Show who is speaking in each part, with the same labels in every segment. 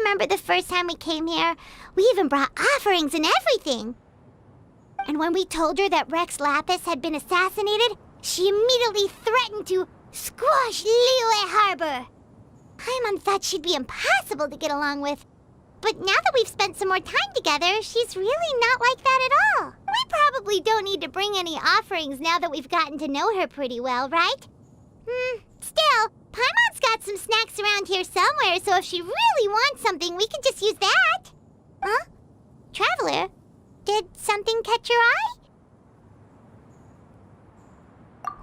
Speaker 1: remember the first time we came here? We even brought offerings and everything. And when we told her that Rex Lapis had been assassinated, she immediately threatened to squash Liyue Harbor. Paimon thought she'd be impossible to get along with. But now that we've spent some more time together, she's really not like that at all. We probably don't need to bring any offerings now that we've gotten to know her pretty well, right? Still, Paimon's got some snacks around here somewhere, so if she really wants something, we can just use that. Huh? Traveler, did something catch your eye?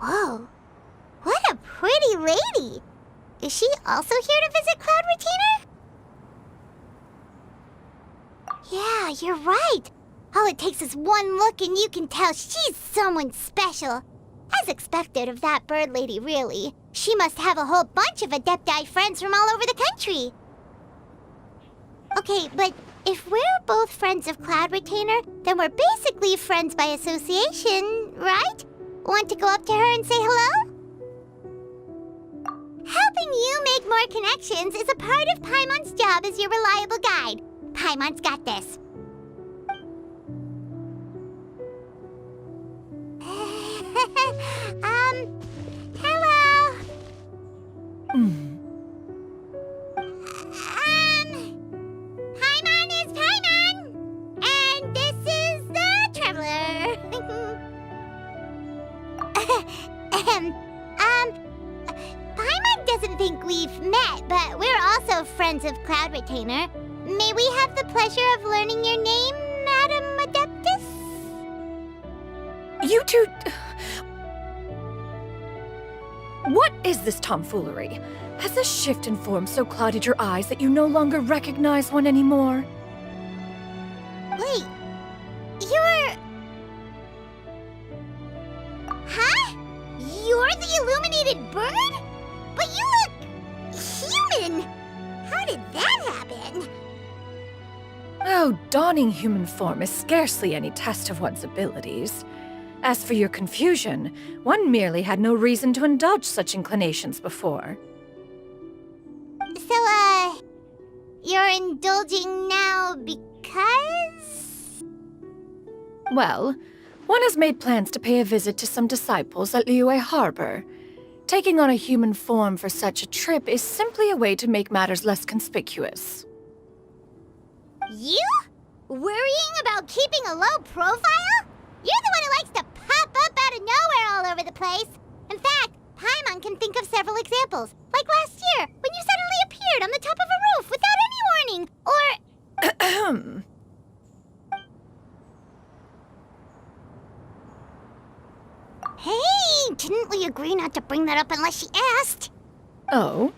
Speaker 1: Whoa, what a pretty lady! Is she also here to visit Cloud Retainer? Yeah, you're right. All it takes is one look and you can tell she's someone special. As expected of that bird lady, really. She must have a whole bunch of Adepti friends from all over the country. Okay, but if we're both friends of Cloud Retainer, then we're basically friends by association, right? Want to go up to her and say hello? Helping you make more connections is a part of Paimon's job as your reliable guide. Paimon's got this. Hello. Paimon is Paimon, and this is the Traveler. Paimon doesn't think we've met, but we're also friends of Cloud Retainer. May we have the pleasure of learning your name, Madam Adeptus?
Speaker 2: You two... What is this tomfoolery? Has this shift in form so clouded your eyes that you no longer recognize one anymore?
Speaker 1: Wait, you're... Huh? You're the illuminated bird? But you look... human! How did that happen?
Speaker 2: Oh, donning human form is scarcely any test of one's abilities. As for your confusion, one merely had no reason to indulge such inclinations before.
Speaker 1: So, you're indulging now because?
Speaker 2: Well, one has made plans to pay a visit to some disciples at Liyue Harbor. Taking on a human form for such a trip is simply a way to make matters less conspicuous.
Speaker 1: You? Worrying about keeping a low profile? You're the one who likes to pop up out of nowhere all over the place. In fact, Paimon can think of several examples. Like last year, when you suddenly appeared on the top of a roof without any warning. Or... Hey, didn't we agree not to bring that up unless she asked?
Speaker 2: Oh?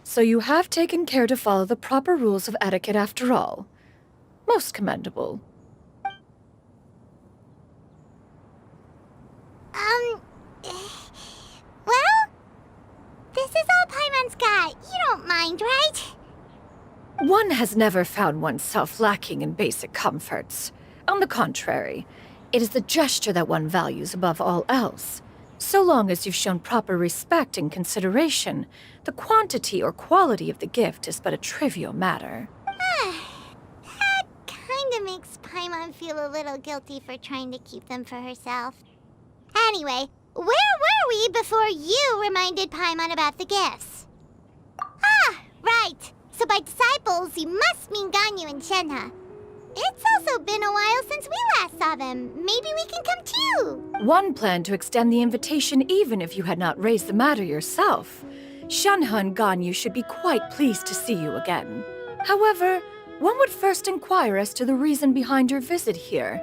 Speaker 2: So you have taken care to follow the proper rules of etiquette after all. Most commendable.
Speaker 1: Well, this is all Paimon's got. You don't mind, right?
Speaker 2: One has never found oneself lacking in basic comforts. On the contrary, it is the gesture that one values above all else. So long as you've shown proper respect and consideration, the quantity or quality of the gift is but a trivial matter.
Speaker 1: That kinda makes Paimon feel a little guilty for trying to keep them for herself. Anyway, where were we before you reminded Paimon about the gifts? Ah, right. So by disciples, you must mean Ganyu and Shenhe. It's also been a while since we last saw them. Maybe we can come too.
Speaker 2: One planned to extend the invitation even if you had not raised the matter yourself. Shenhe and Ganyu should be quite pleased to see you again. However, one would first inquire as to the reason behind your visit here.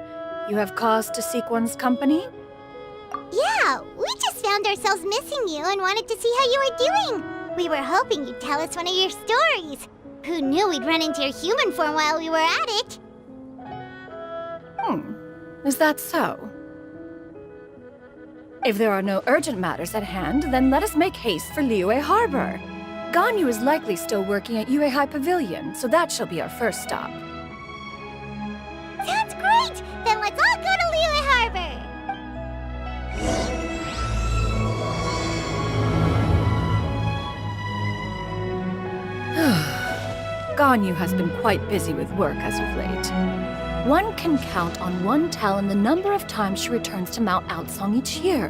Speaker 2: You have cause to seek one's company?
Speaker 1: Yeah, we just found ourselves missing you and wanted to see how you were doing. We were hoping you'd tell us one of your stories. Who knew we'd run into your human form while we were at it?
Speaker 2: Is that so? If there are no urgent matters at hand, then let us make haste for Liyue Harbor. Ganyu is likely still working at Yuehai Pavilion, so that shall be our first stop.
Speaker 1: Sounds great! Then let's all go to Liyue Harbor!
Speaker 2: Ganyu has been quite busy with work as of late. One can count on one talon the number of times she returns to Mount Outsong each year.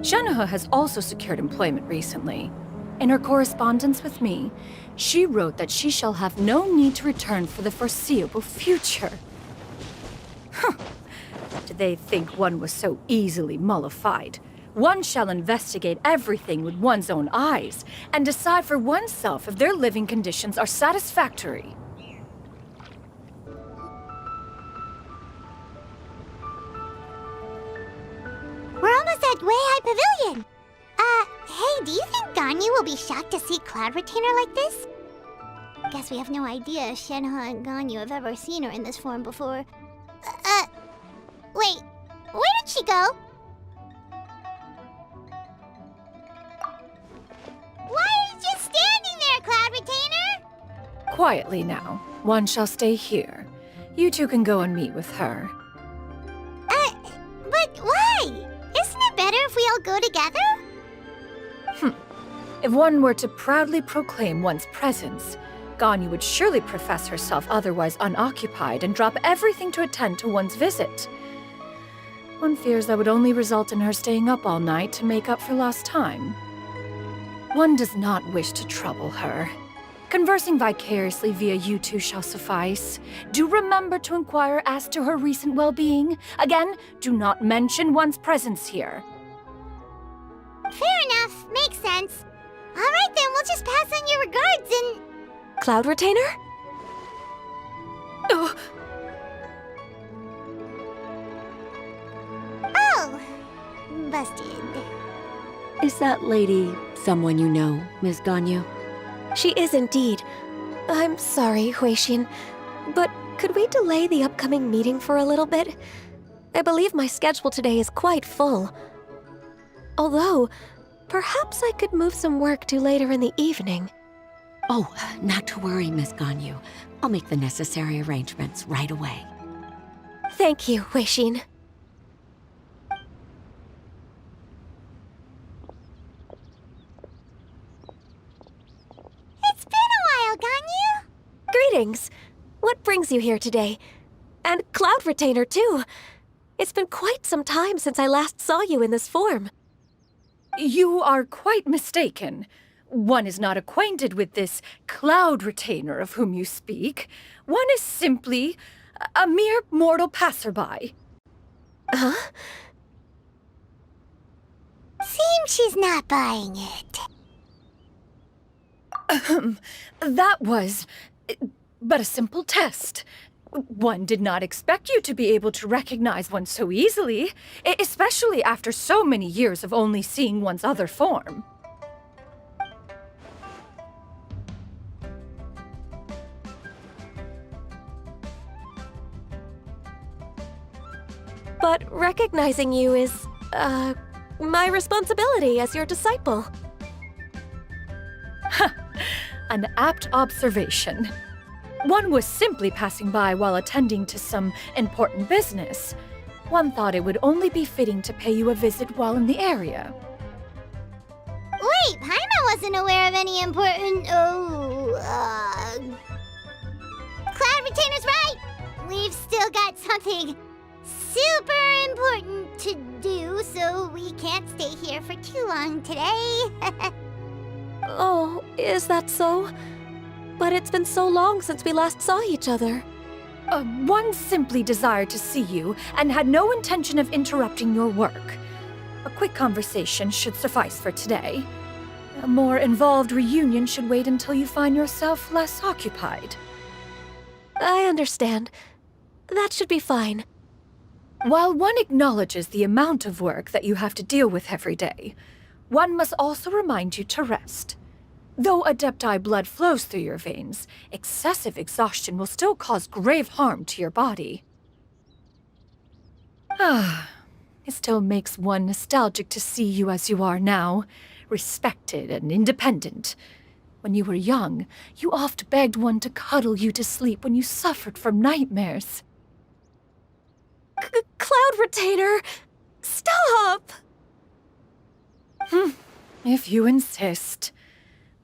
Speaker 2: Xianyun has also secured employment recently. In her correspondence with me, she wrote that she shall have no need to return for the foreseeable future. Did they think one was so easily mollified? One shall investigate everything with one's own eyes and decide for oneself if their living conditions are satisfactory.
Speaker 1: We're almost at Way High Pavilion. Hey, do you think Ganyu will be shocked to see Cloud Retainer like this? Guess we have no idea if Shenhe and Ganyu have ever seen her in this form before. Wait, where did she go? Why are you just standing there, Cloud Retainer?
Speaker 2: Quietly now. One shall stay here. You two can go and meet with her.
Speaker 1: But why? Isn't it better if we all go together?
Speaker 2: If one were to proudly proclaim one's presence, Ganyu would surely profess herself otherwise unoccupied and drop everything to attend to one's visit. One fears that would only result in her staying up all night to make up for lost time. One does not wish to trouble her. Conversing vicariously via you two shall suffice. Do remember to inquire as to her recent well-being. Again, do not mention one's presence here.
Speaker 1: Fair enough, makes sense. All right then, we'll just pass on your regards and...
Speaker 3: Cloud Retainer?
Speaker 1: Oh, busted.
Speaker 4: Is that lady someone you know, Miss Ganyu?
Speaker 3: She is indeed. I'm sorry, Huixin, but could we delay the upcoming meeting for a little bit? I believe my schedule today is quite full. Although, perhaps I could move some work to later in the evening.
Speaker 4: Oh, not to worry, Miss Ganyu. I'll make the necessary arrangements right away.
Speaker 3: Thank you, Huixin.
Speaker 1: It's been a while, Ganyu.
Speaker 3: Greetings. What brings you here today? And Cloud Retainer, too. It's been quite some time since I last saw you in this form.
Speaker 2: You are quite mistaken. One is not acquainted with this Cloud Retainer of whom you speak. One is simply a mere mortal passerby.
Speaker 3: Huh?
Speaker 1: Seems she's not buying it.
Speaker 2: That was but a simple test. One did not expect you to be able to recognize one so easily, especially after so many years of only seeing one's other form.
Speaker 3: But recognizing you is, my responsibility as your disciple.
Speaker 2: An apt observation. One was simply passing by while attending to some important business. One thought it would only be fitting to pay you a visit while in the area.
Speaker 1: Wait, Paimon wasn't aware of any important... Cloud Retainer's right! We've still got something super important to do, so we can't stay here for too long today.
Speaker 3: Oh, is that so? But it's been so long since we last saw each other.
Speaker 2: One simply desired to see you and had no intention of interrupting your work. A quick conversation should suffice for today. A more involved reunion should wait until you find yourself less occupied.
Speaker 3: I understand. That should be fine.
Speaker 2: While one acknowledges the amount of work that you have to deal with every day, one must also remind you to rest. Though Adepti blood flows through your veins, excessive exhaustion will still cause grave harm to your body. It still makes one nostalgic to see you as you are now, respected and independent. When you were young, you oft begged one to cuddle you to sleep when you suffered from nightmares.
Speaker 3: Cloud Retainer! Stop!
Speaker 2: If you insist.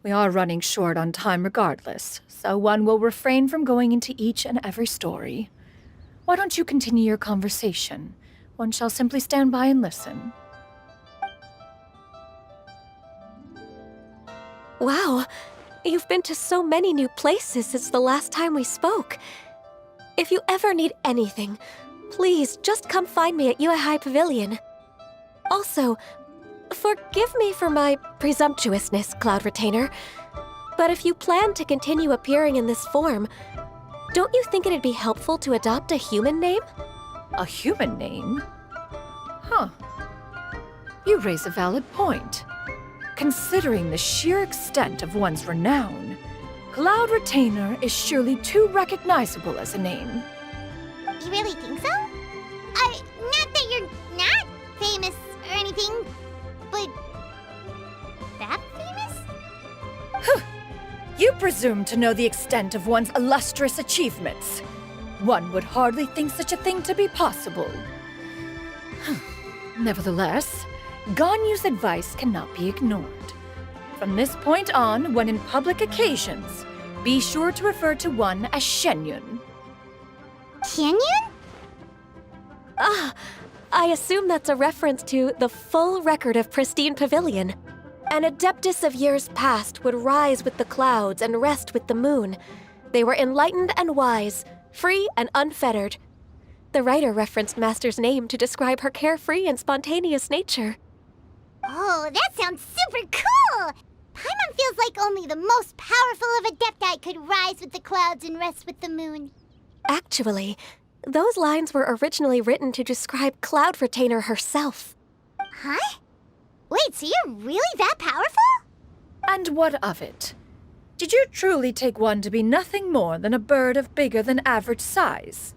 Speaker 2: We are running short on time regardless, so one will refrain from going into each and every story. Why don't you continue your conversation? One shall simply stand by and listen.
Speaker 3: Wow, you've been to so many new places since the last time we spoke. If you ever need anything, please just come find me at Yuehai Pavilion. Also, forgive me for my presumptuousness, Cloud Retainer, but if you plan to continue appearing in this form, don't you think it'd be helpful to adopt a human name?
Speaker 2: A human name? Huh. You raise a valid point. Considering the sheer extent of one's renown, Cloud Retainer is surely too recognizable as a name.
Speaker 1: You really think so? Not that you're not famous or anything, but that famous?
Speaker 2: You presume to know the extent of one's illustrious achievements. One would hardly think such a thing to be possible. Nevertheless, Ganyu's advice cannot be ignored. From this point on, when in public occasions, be sure to refer to one as Xianyun.
Speaker 1: Xianyun?
Speaker 3: Ah, I assume that's a reference to the full record of Pristine Pavilion. An adeptus of years past would rise with the clouds and rest with the moon. They were enlightened and wise, free and unfettered. The writer referenced Master's name to describe her carefree and spontaneous nature.
Speaker 1: Oh, that sounds super cool! Paimon feels like only the most powerful of Adepti could rise with the clouds and rest with the moon.
Speaker 3: Actually, those lines were originally written to describe Cloud Retainer herself.
Speaker 1: Huh? Wait, so you're really that powerful?
Speaker 2: And what of it? Did you truly take one to be nothing more than a bird of bigger than average size?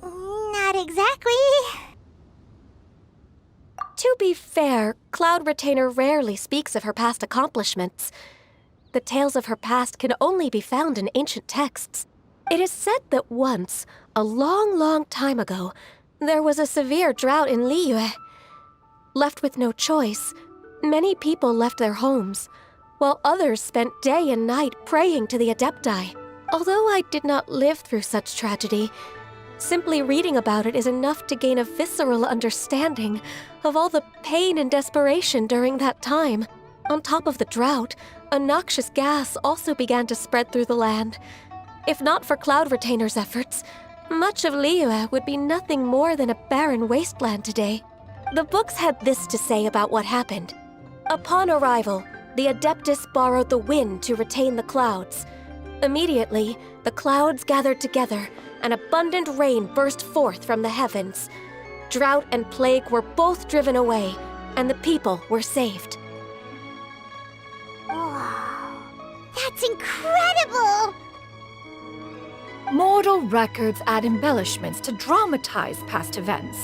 Speaker 1: Not exactly.
Speaker 3: To be fair, Cloud Retainer rarely speaks of her past accomplishments. The tales of her past can only be found in ancient texts. It is said that once, a long, long time ago, there was a severe drought in Liyue. Left with no choice, many people left their homes, while others spent day and night praying to the Adepti. Although I did not live through such tragedy, simply reading about it is enough to gain a visceral understanding of all the pain and desperation during that time. On top of the drought, a noxious gas also began to spread through the land. If not for Cloud Retainer's efforts, much of Liyue would be nothing more than a barren wasteland today. The books had this to say about what happened. Upon arrival, the Adeptus borrowed the wind to retain the clouds. Immediately, the clouds gathered together, and abundant rain burst forth from the heavens. Drought and plague were both driven away, and the people were saved.
Speaker 1: Wow, that's incredible!
Speaker 2: Mortal records add embellishments to dramatize past events.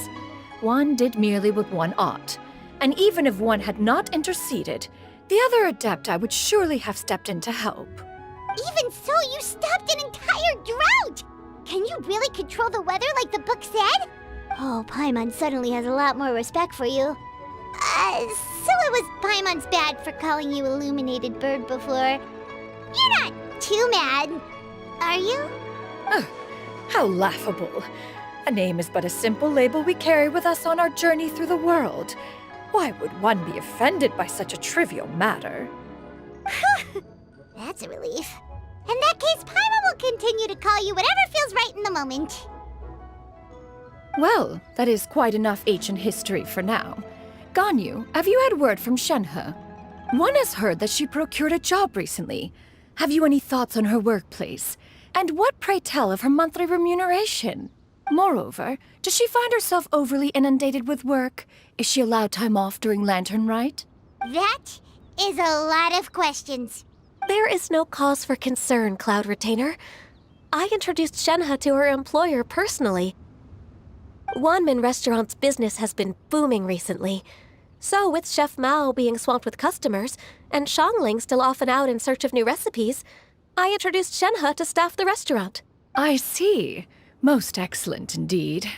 Speaker 2: One did merely what one ought, and even if one had not interceded, the other Adepti would surely have stepped in to help.
Speaker 1: Even so, you stopped an entire drought! Can you really control the weather like the book said? Oh, Paimon suddenly has a lot more respect for you. So it was Paimon's bad for calling you Illuminated Bird before. You're not too mad, are you?
Speaker 2: How laughable. A name is but a simple label we carry with us on our journey through the world. Why would one be offended by such a trivial matter?
Speaker 1: That's a relief. In that case, Paimon will continue to call you whatever feels right in the moment.
Speaker 2: Well, that is quite enough ancient history for now. Ganyu, have you had word from Shenhe? One has heard that she procured a job recently. Have you any thoughts on her workplace? And what, pray tell, of her monthly remuneration? Moreover, does she find herself overly inundated with work? Is she allowed time off during Lantern Rite?
Speaker 1: That is a lot of questions.
Speaker 3: There is no cause for concern, Cloud Retainer. I introduced Shenhe to her employer personally. Wanmin Restaurant's business has been booming recently. So, with Chef Mao being swamped with customers, and Shangling still off and out in search of new recipes, I introduced Shenhe to staff the restaurant.
Speaker 2: I see. Most excellent indeed.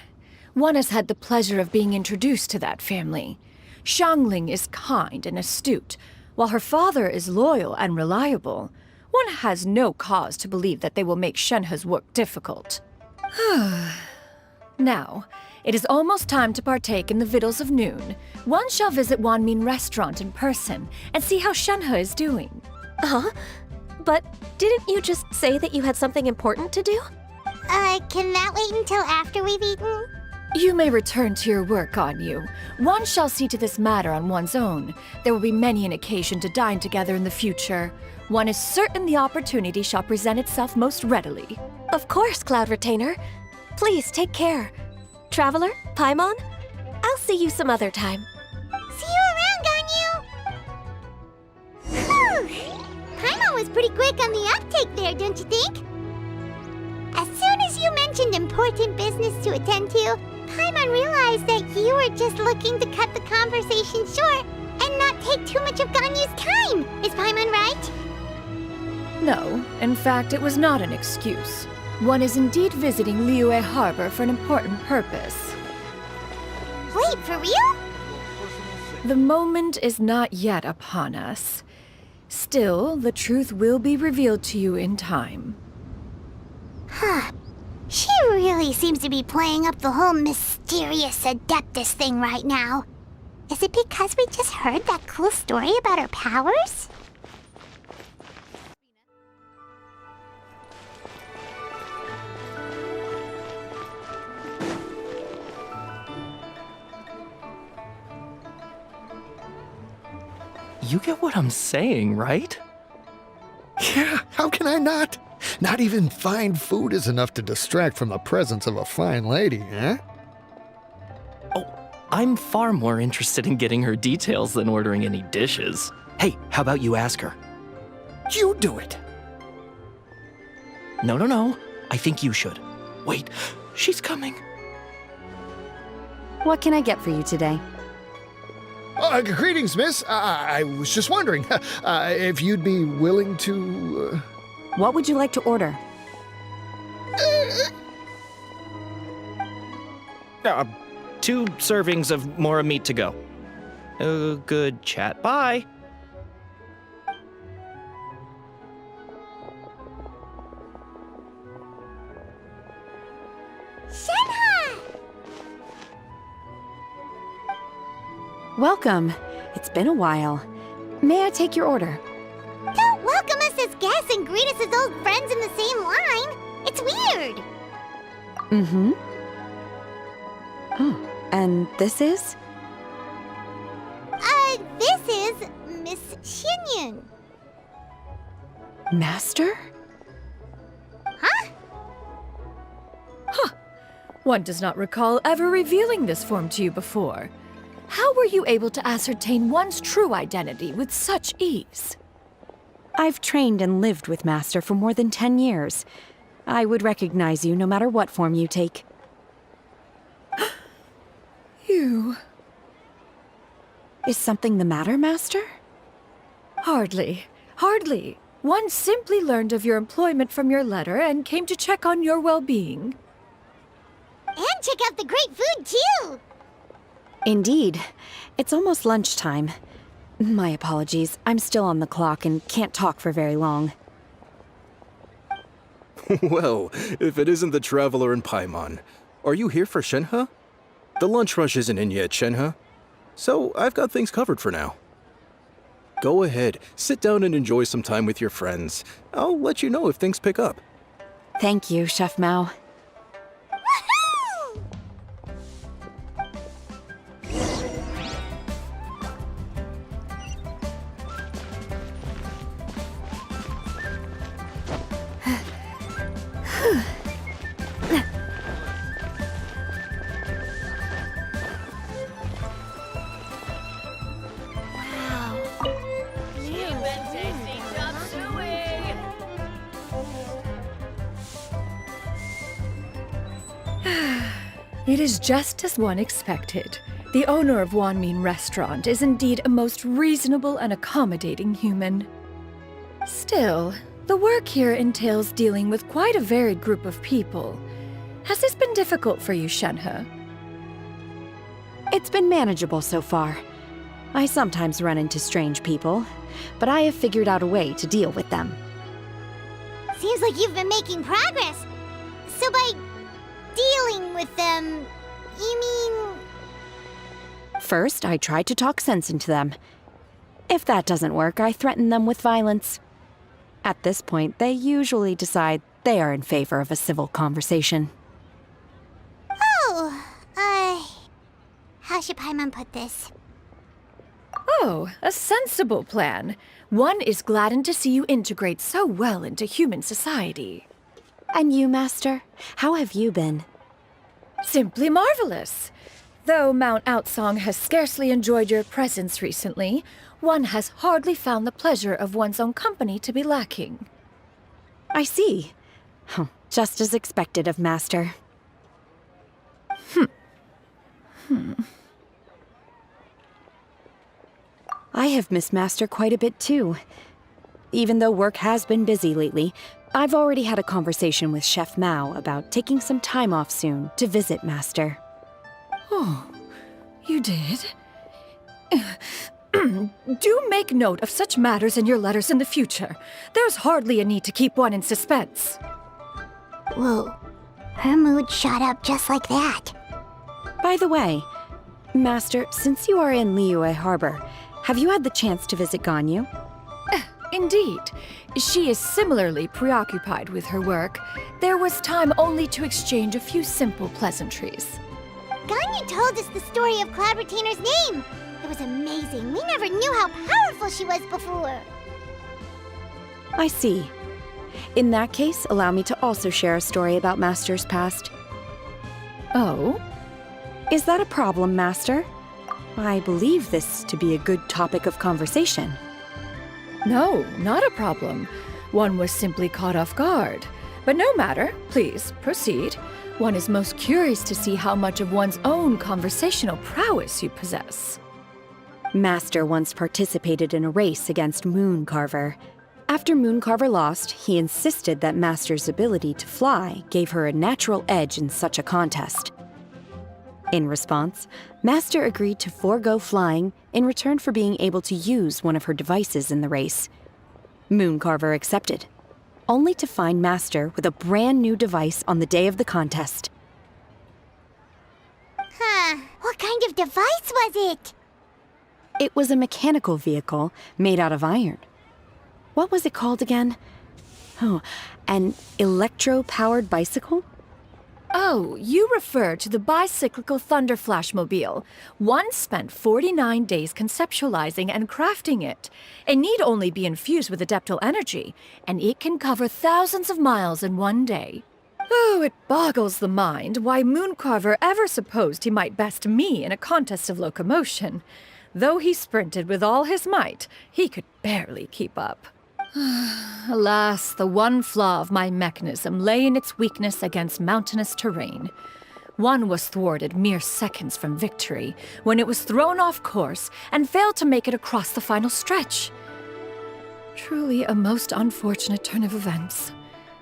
Speaker 2: One has had the pleasure of being introduced to that family. Shangling is kind and astute, While her father is loyal and reliable, one has no cause to believe that they will make Shenhe's work difficult. Now, it is almost time to partake in the victuals of noon. One shall visit Wanmin Restaurant in person and see how Shenhe is doing.
Speaker 3: Huh? But didn't you just say that you had something important to do?
Speaker 1: Can that wait until after we've eaten?
Speaker 2: You may return to your work, Xianyun. One shall see to this matter on one's own. There will be many an occasion to dine together in the future. One is certain the opportunity shall present itself most readily.
Speaker 3: Of course, Cloud Retainer. Please take care. Traveler, Paimon, I'll see you some other time.
Speaker 1: See you around, Ganyu! Whew! Paimon was pretty quick on the uptake there, don't you think? As soon as you mentioned important business to attend to, Paimon realized that you were just looking to cut the conversation short and not take too much of Ganyu's time. Is Paimon right?
Speaker 2: No, in fact, it was not an excuse. One is indeed visiting Liyue Harbor for an important purpose.
Speaker 1: Wait, for real?
Speaker 2: The moment is not yet upon us. Still, the truth will be revealed to you in time.
Speaker 1: Huh. She really seems to be playing up the whole mysterious Adeptus thing right now. Is it because we just heard that cool story about her powers?
Speaker 5: You get what I'm saying, right?
Speaker 6: Yeah, how can I not? Not even fine food is enough to distract from the presence of a fine lady, eh?
Speaker 5: Oh, I'm far more interested in getting her details than ordering any dishes. Hey, how about you ask her?
Speaker 6: You do it.
Speaker 5: No. I think you should. Wait, she's coming.
Speaker 7: What can I get for you today?
Speaker 6: Greetings, miss. I was just wondering if you'd be willing to...
Speaker 7: What would you like to order?
Speaker 5: 2 servings of Mora meat to go. Good chat. Bye.
Speaker 1: Shenhe!
Speaker 7: Welcome. It's been a while. May I take your order?
Speaker 1: Don't welcome us as guests and greet us as old friends in the same line. It's weird.
Speaker 7: Mm-hmm. Oh, and this is?
Speaker 1: This is Miss Xianyun.
Speaker 7: Master?
Speaker 1: Huh?
Speaker 2: One does not recall ever revealing this form to you before. How were you able to ascertain one's true identity with such ease?
Speaker 7: I've trained and lived with Master for more than 10 years. I would recognize you no matter what form you take.
Speaker 2: You...
Speaker 7: Is something the matter, Master?
Speaker 2: Hardly. One simply learned of your employment from your letter and came to check on your well-being.
Speaker 1: And check out the great food, too!
Speaker 7: Indeed. It's almost lunchtime. My apologies. I'm still on the clock and can't talk for very long.
Speaker 8: Well, if it isn't the Traveler and Paimon, are you here for Shenhe? The lunch rush isn't in yet, Shenhe. So I've got things covered for now. Go ahead, sit down and enjoy some time with your friends. I'll let you know if things pick up.
Speaker 7: Thank you, Chef Mao.
Speaker 1: Woohoo!
Speaker 2: It is just as one expected. The owner of Wanmin Restaurant is indeed a most reasonable and accommodating human. Still, the work here entails dealing with quite a varied group of people. Has this been difficult for you, Shenhe?
Speaker 7: It's been manageable so far. I sometimes run into strange people, but I have figured out a way to deal with them.
Speaker 1: Seems like you've been making progress. So by dealing with them, you mean...
Speaker 7: First, I try to talk sense into them. If that doesn't work, I threaten them with violence. At this point, they usually decide they are in favor of a civil conversation.
Speaker 1: Oh, how should Paimon put this?
Speaker 2: Oh, a sensible plan. One is gladdened to see you integrate so well into human society.
Speaker 7: And you, Master? How have you been?
Speaker 2: Simply marvelous. Though Mount Outsong has scarcely enjoyed your presence recently, one has hardly found the pleasure of one's own company to be lacking.
Speaker 7: I see. Just as expected of Master. I have missed Master quite a bit too. Even though work has been busy lately, I've already had a conversation with Chef Mao about taking some time off soon to visit Master.
Speaker 2: Oh, you did? Do make note of such matters in your letters in the future. There's hardly a need to keep one in suspense.
Speaker 1: Whoa, her mood shot up just like that.
Speaker 7: By the way, Master, since you are in Liyue Harbor, have you had the chance to visit Ganyu?
Speaker 2: Indeed. She is similarly preoccupied with her work. There was time only to exchange a few simple pleasantries.
Speaker 1: Ganyu told us the story of Cloud Retainer's name. It was amazing. We never knew how powerful she was before.
Speaker 7: I see. In that case, allow me to also share a story about Master's past.
Speaker 2: Oh?
Speaker 7: Is that a problem, Master? I believe this to be a good topic of conversation.
Speaker 2: No, not a problem. One was simply caught off guard. But no matter. Please, proceed. One is most curious to see how much of one's own conversational prowess you possess.
Speaker 7: Master once participated in a race against Mooncarver. After Mooncarver lost, he insisted that Master's ability to fly gave her a natural edge in such a contest. In response, Master agreed to forego flying in return for being able to use one of her devices in the race. Mooncarver accepted, only to find Master with a brand new device on the day of the contest.
Speaker 1: Huh, what kind of device was it?
Speaker 7: It was a mechanical vehicle made out of iron. What was it called again? Oh, an electro-powered bicycle?
Speaker 2: Oh, you refer to the bicyclical Thunder Flashmobile. One spent 49 days conceptualizing and crafting it. It need only be infused with adeptal energy, and it can cover thousands of miles in one day. Oh, it boggles the mind why Mooncarver ever supposed he might best me in a contest of locomotion. Though he sprinted with all his might, he could barely keep up. Alas, the one flaw of my mechanism lay in its weakness against mountainous terrain. One was thwarted mere seconds from victory, when it was thrown off course and failed to make it across the final stretch. Truly a most unfortunate turn of events.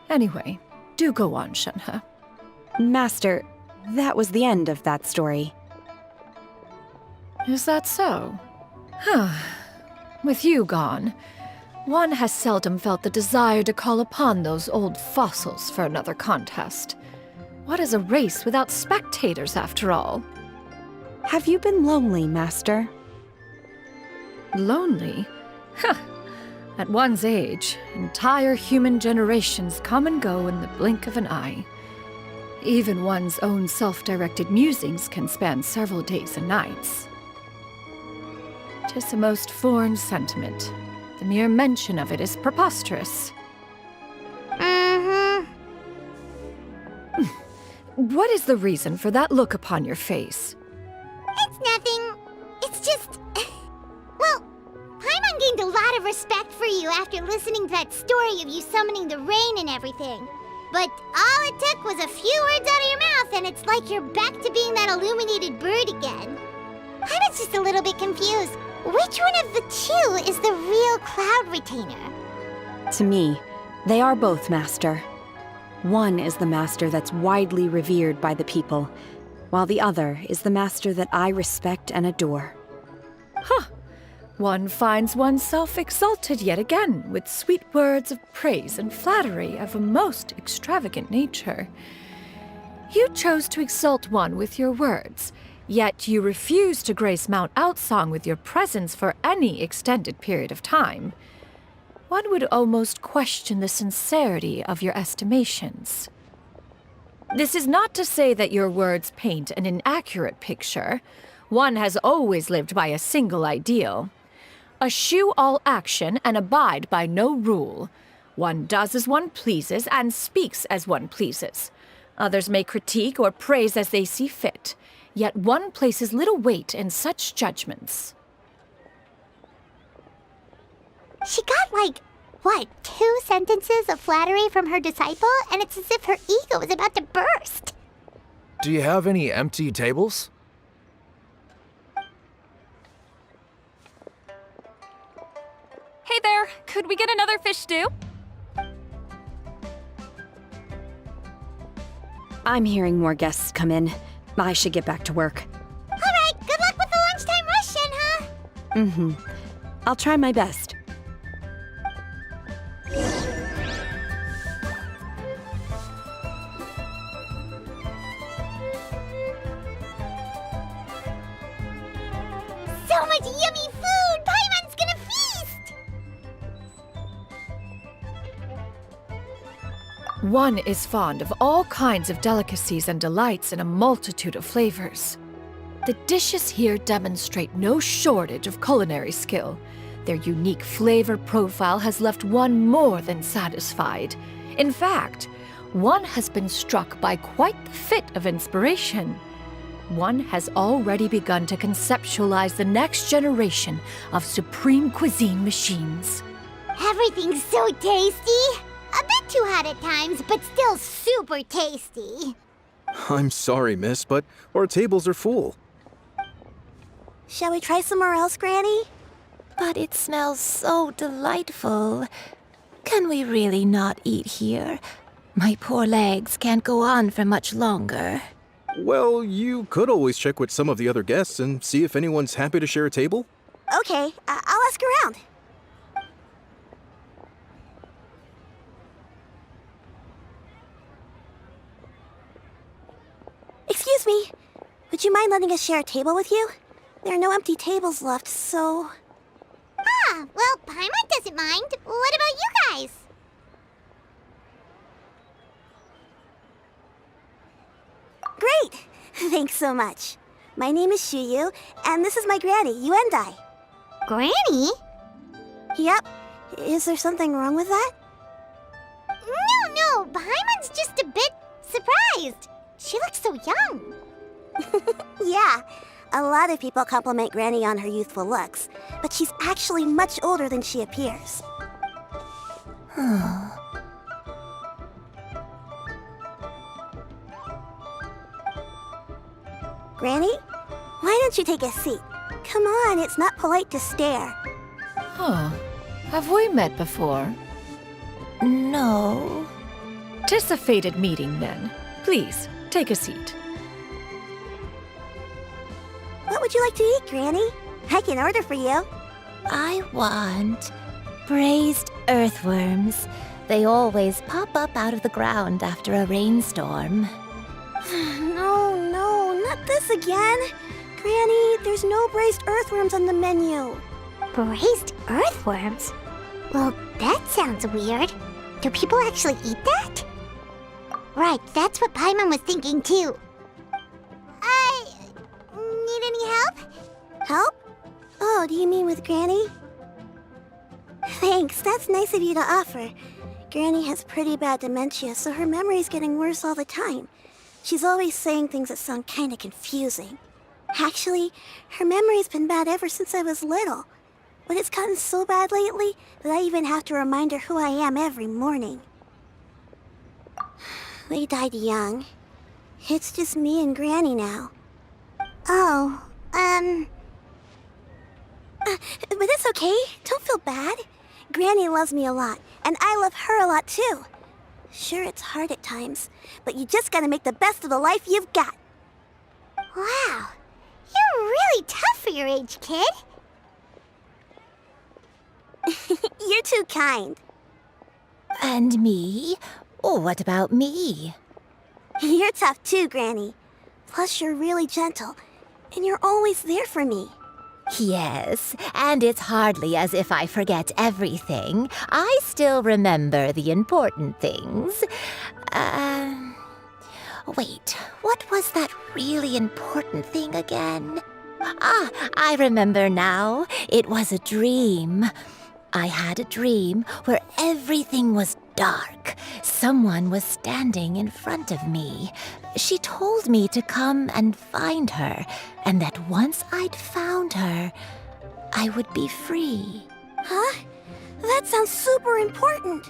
Speaker 2: Anyway, do go on, Shenhe.
Speaker 7: Master, that was the end of that story.
Speaker 2: Is that so? With you gone, one has seldom felt the desire to call upon those old fossils for another contest. What is a race without spectators, after all?
Speaker 7: Have you been lonely, Master?
Speaker 2: Lonely? At one's age, entire human generations come and go in the blink of an eye. Even one's own self-directed musings can span several days and nights. 'Tis a most foreign sentiment. The mere mention of it is preposterous. What is the reason for that look upon your face?
Speaker 1: It's nothing. It's just... Well, Paimon gained a lot of respect for you after listening to that story of you summoning the rain and everything. But all it took was a few words out of your mouth and it's like you're back to being that illuminated bird again. I was just a little bit confused. Which one of the two is the real Cloud Retainer?
Speaker 7: To me, they are both, Master. One is the Master that's widely revered by the people, while the other is the Master that I respect and adore.
Speaker 2: Huh. one finds oneself exalted yet again with sweet words of praise and flattery of a most extravagant nature. You chose to exalt one with your words, yet you refuse to grace Mount Outsong with your presence for any extended period of time. One would almost question the sincerity of your estimations. This is not to say that your words paint an inaccurate picture. One has always lived by a single ideal. Eschew all action and abide by no rule. One does as one pleases and speaks as one pleases. Others may critique or praise as they see fit, yet one places little weight in such judgments.
Speaker 1: She got like, what, 2 sentences of flattery from her disciple, and it's as if her ego is about to burst.
Speaker 9: Do you have any empty tables?
Speaker 10: Hey there, could we get another fish stew?
Speaker 7: I'm hearing more guests come in. I should get back to work.
Speaker 1: All right, good luck with the lunchtime rush, Shenhe.
Speaker 7: Mm-hmm. I'll try my best.
Speaker 1: So much yummy food! Paimon's gonna feast!
Speaker 2: One is fond of all kinds of delicacies and delights in a multitude of flavors. The dishes here demonstrate no shortage of culinary skill. Their unique flavor profile has left one more than satisfied. In fact, one has been struck by quite the fit of inspiration. One has already begun to conceptualize the next generation of supreme cuisine machines.
Speaker 1: Everything's so tasty! A bit too hot at times, but still super tasty.
Speaker 8: I'm sorry, miss, but our tables are full.
Speaker 3: Shall we try somewhere else, Granny? But it smells so delightful. Can we really not eat here? My poor legs can't go on for much longer.
Speaker 8: Well, you could always check with some of the other guests and see if anyone's happy to share a table.
Speaker 3: Okay, I'll ask around. Excuse me. Would you mind letting us share a table with you? There are no empty tables left, so...
Speaker 1: Ah, well, Paimon doesn't mind. What about you guys?
Speaker 3: Great! Thanks so much. My name is Xianyun, and this is my granny, Yuendai.
Speaker 1: Granny?
Speaker 3: Yep. Is there something wrong with that?
Speaker 1: No, Paimon's just a bit surprised. She looks so young.
Speaker 3: Yeah. A lot of people compliment Granny on her youthful looks, but she's actually much older than she appears. Granny, why don't you take a seat? Come on, it's not polite to stare.
Speaker 2: Huh. Have we met before?
Speaker 3: No.
Speaker 2: 'Tis a fated meeting, then. Please, take a seat.
Speaker 3: What would you like to eat, Granny? I can order for you. I want braised earthworms. They always pop up out of the ground after a rainstorm. No, not this again. Granny, there's no braised earthworms on the menu.
Speaker 1: Braised earthworms? Well, that sounds weird. Do people actually eat that? Right, that's what Paimon was thinking too. Need any help?
Speaker 3: Help? Oh, do you mean with Granny? Thanks, that's nice of you to offer. Granny has pretty bad dementia, so her memory's getting worse all the time. She's always saying things that sound kinda confusing. Actually, her memory's been bad ever since I was little. But it's gotten so bad lately that I even have to remind her who I am every morning. They died young. It's just me and Granny now.
Speaker 1: Oh,
Speaker 3: But it's okay. Don't feel bad. Granny loves me a lot, and I love her a lot too. Sure, it's hard at times, but you just gotta make the best of the life you've got.
Speaker 1: wow. You're really tough for your age, kid. too kind.
Speaker 11: And me? Oh, what about me?
Speaker 1: You're tough too, Granny. Plus, you're really gentle, and you're always there for me.
Speaker 11: Yes, and it's hardly as if I forget everything. I still remember the important things. Wait, what was that really important thing again? Ah, I remember now. It was a dream. I had a dream where everything was dark. Someone was standing in front of me. She told me to come and find her, and that once I'd found her, I would be free.
Speaker 1: Huh? That sounds super important.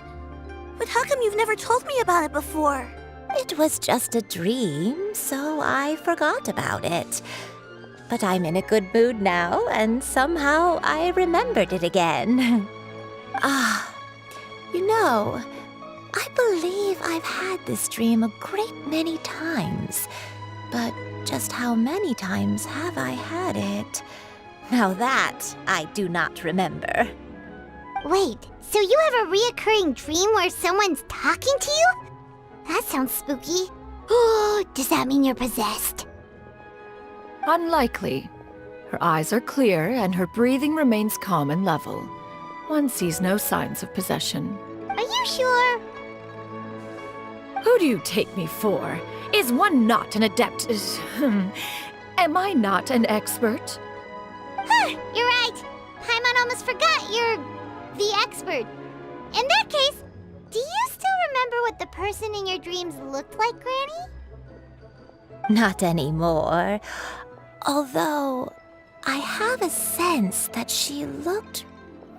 Speaker 1: But how come you've never told me about it before?
Speaker 11: It was just a dream, so I forgot about it. But I'm in a good mood now, and somehow I remembered it again. You know, I believe I've had this dream a great many times. But just how many times have I had it? Now that I do not remember.
Speaker 1: Wait, so you have a reoccurring dream where someone's talking to you? That sounds spooky. Oh, does that mean you're possessed?
Speaker 2: Unlikely. Her eyes are clear and her breathing remains calm and level. One sees no signs of possession.
Speaker 1: Are you sure?
Speaker 2: Who do you take me for? Is one not an adept? Am I not an expert?
Speaker 1: Huh, you're right. Paimon almost forgot you're the expert. In that case, do you still remember what the person in your dreams looked like, Granny?
Speaker 11: Not anymore. Although, I have a sense that she looked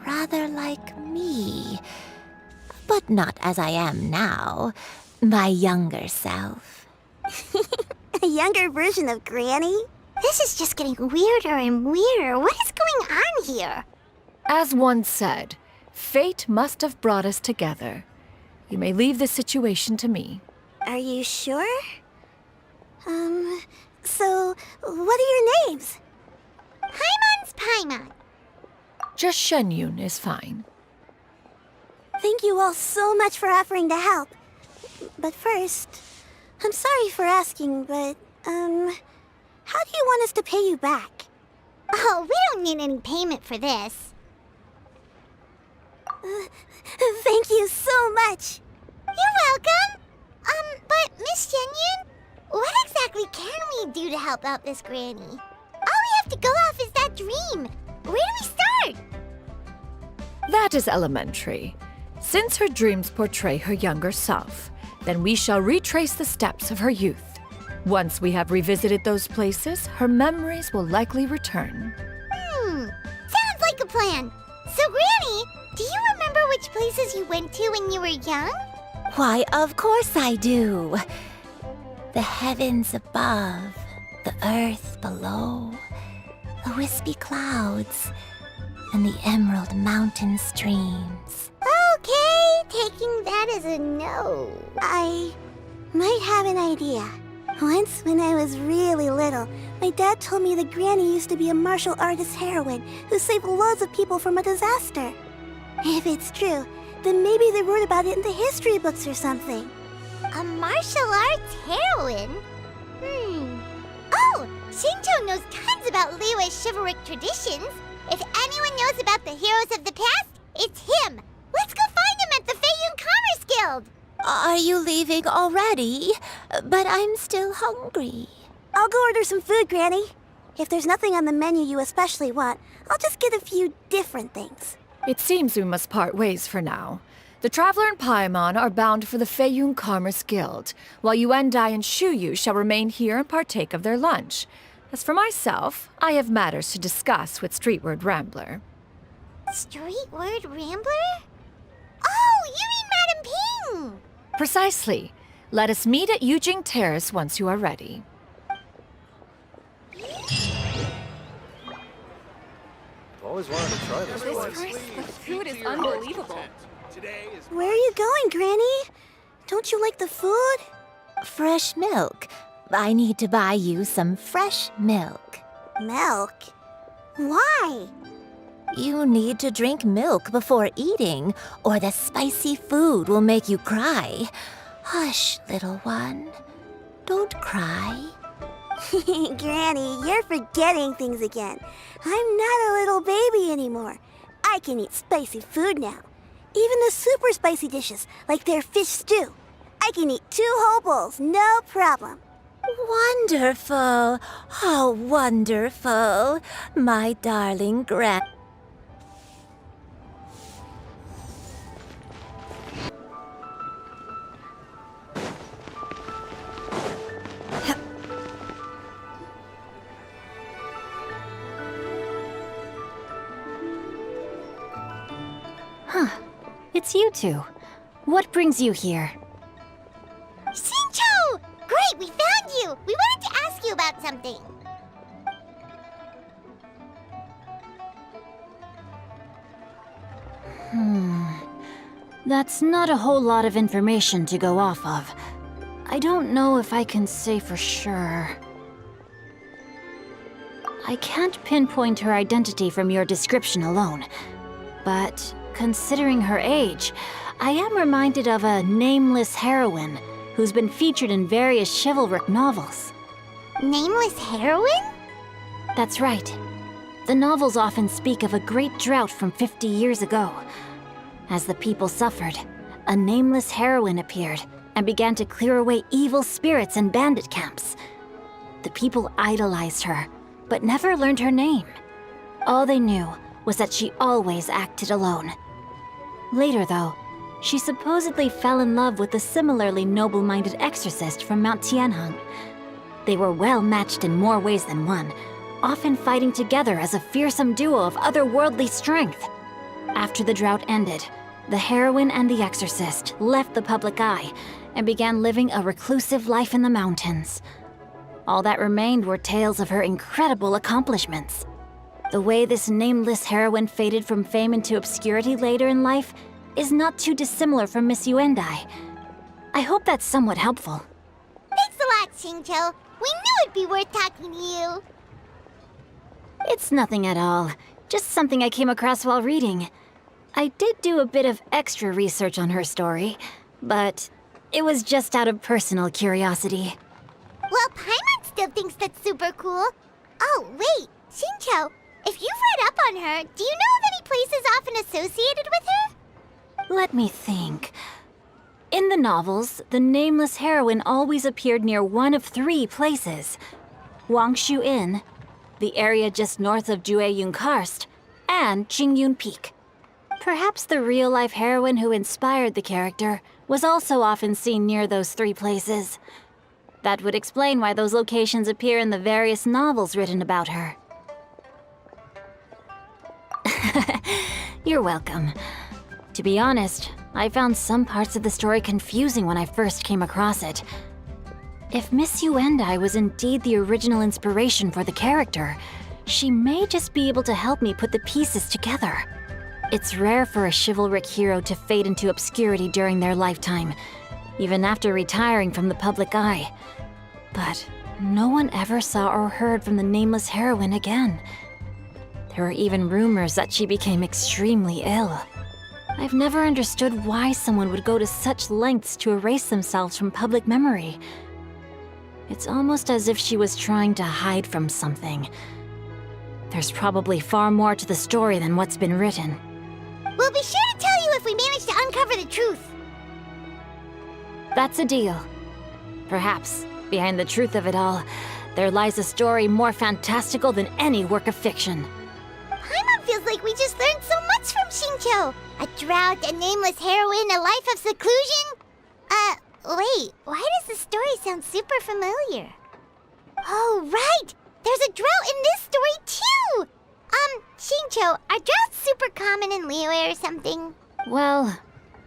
Speaker 11: rather like me. But not as I am now. My younger self.
Speaker 1: A younger version of Granny? This is just getting weirder and weirder. What is going on here?
Speaker 2: As one said, fate must have brought us together. You may leave the situation to me.
Speaker 1: Are you sure? So, what are your names? Paimon's Paimon.
Speaker 2: Just Xianyun is fine.
Speaker 1: Thank you all so much for offering to help. But first, I'm sorry for asking, but, how do you want us to pay you back? Oh, we don't need any payment for this. Thank you so much. You're welcome. But Miss Xianyun, what exactly can we do to help out this granny? All we have to go off is that dream. Where do we start?
Speaker 2: That is elementary. Since her dreams portray her younger self, then we shall retrace the steps of her youth. Once we have revisited those places, her memories will likely return.
Speaker 1: Sounds like a plan. So, Granny, do you remember which places you went to when you were young?
Speaker 11: Why, of course I do. The heavens above, the earth below, the wispy clouds, and the emerald mountain streams.
Speaker 1: Okay, taking that as a no. I might have an idea. Once, when I was really little, my dad told me that Granny used to be a martial artist heroine who saved loads of people from a disaster. If it's true, then maybe they wrote about it in the history books or something. A martial arts heroine? Oh, Shinto knows tons about Liyue's chivalric traditions. If anyone knows about the heroes of the past, it's him. Let's go find him at the Xianyun Commerce Guild.
Speaker 11: Are you leaving already? But I'm still hungry.
Speaker 1: I'll go order some food, Granny. If there's nothing on the menu you especially want, I'll just get a few different things.
Speaker 2: It seems we must part ways for now. The Traveler and Paimon are bound for the Xianyun Commerce Guild, while Yuendai and Shuyu shall remain here and partake of their lunch. As for myself, I have matters to discuss with Streetward Rambler.
Speaker 1: Streetward Rambler? Oh, you mean Madam Ping!
Speaker 2: Precisely. Let us meet at Yujing Terrace once you are ready.
Speaker 9: Always wanted to try this place.
Speaker 10: The food is unbelievable.
Speaker 1: Where are you going, Granny? Don't you like the food?
Speaker 11: Fresh milk. I need to buy you some fresh milk.
Speaker 1: Milk? Why?
Speaker 11: You need to drink milk before eating, or the spicy food will make you cry. Hush, little one. Don't cry.
Speaker 1: Granny, you're forgetting things again. I'm not a little baby anymore. I can eat spicy food now. Even the super spicy dishes, like their fish stew. I can eat 2 whole bowls, no problem.
Speaker 11: Wonderful. Oh, wonderful. My darling grand...
Speaker 7: It's you two. What brings you here?
Speaker 1: Xinqiu! Great, we found you! We wanted to ask you about something.
Speaker 7: That's not a whole lot of information to go off of. I don't know if I can say for sure. I can't pinpoint her identity from your description alone, but considering her age, I am reminded of a nameless heroine who's been featured in various chivalric novels.
Speaker 1: Nameless heroine?
Speaker 7: That's right. The novels often speak of a great drought from 50 years ago. As the people suffered, a nameless heroine appeared and began to clear away evil spirits and bandit camps. The people idolized her, but never learned her name. All they knew was that she always acted alone. Later, though, she supposedly fell in love with a similarly noble-minded exorcist from Mount Tianheng. They were well matched in more ways than one, often fighting together as a fearsome duo of otherworldly strength. After the drought ended, the heroine and the exorcist left the public eye and began living a reclusive life in the mountains. All that remained were tales of her incredible accomplishments. The way this nameless heroine faded from fame into obscurity later in life is not too dissimilar from Miss Yuendai. I hope that's somewhat helpful.
Speaker 1: Thanks a lot, Xingqiu. We knew it'd be worth talking to you.
Speaker 7: It's nothing at all. Just something I came across while reading. I did do a bit of extra research on her story, but it was just out of personal curiosity.
Speaker 1: Well, Paimon still thinks that's super cool. Oh, wait, Xingqiu, if you've read up on her, do you know of any places often associated with her?
Speaker 7: Let me think. In the novels, the nameless heroine always appeared near one of 3 places. Wangshu Inn, the area just north of Jueyun Karst, and Qingyun Peak. Perhaps the real-life heroine who inspired the character was also often seen near those 3 places. That would explain why those locations appear in the various novels written about her. You're welcome. To be honest, I found some parts of the story confusing when I first came across it. If Miss Yuendai was indeed the original inspiration for the character, she may just be able to help me put the pieces together. It's rare for a chivalric hero to fade into obscurity during their lifetime, even after retiring from the public eye. But no one ever saw or heard from the nameless heroine again. There were even rumors that she became extremely ill. I've never understood why someone would go to such lengths to erase themselves from public memory. It's almost as if she was trying to hide from something. There's probably far more to the story than what's been written.
Speaker 1: We'll be sure to tell you if we manage to uncover the truth.
Speaker 7: That's a deal. Perhaps, behind the truth of it all, there lies a story more fantastical than any work of fiction.
Speaker 1: Paimon feels like we just learned so much from Xingqiu. A drought, a nameless heroine, a life of seclusion. Wait, why does the story sound super familiar? Oh, right! There's a drought in this story, too! Xingqiu, are droughts super common in Liyue or something?
Speaker 7: Well,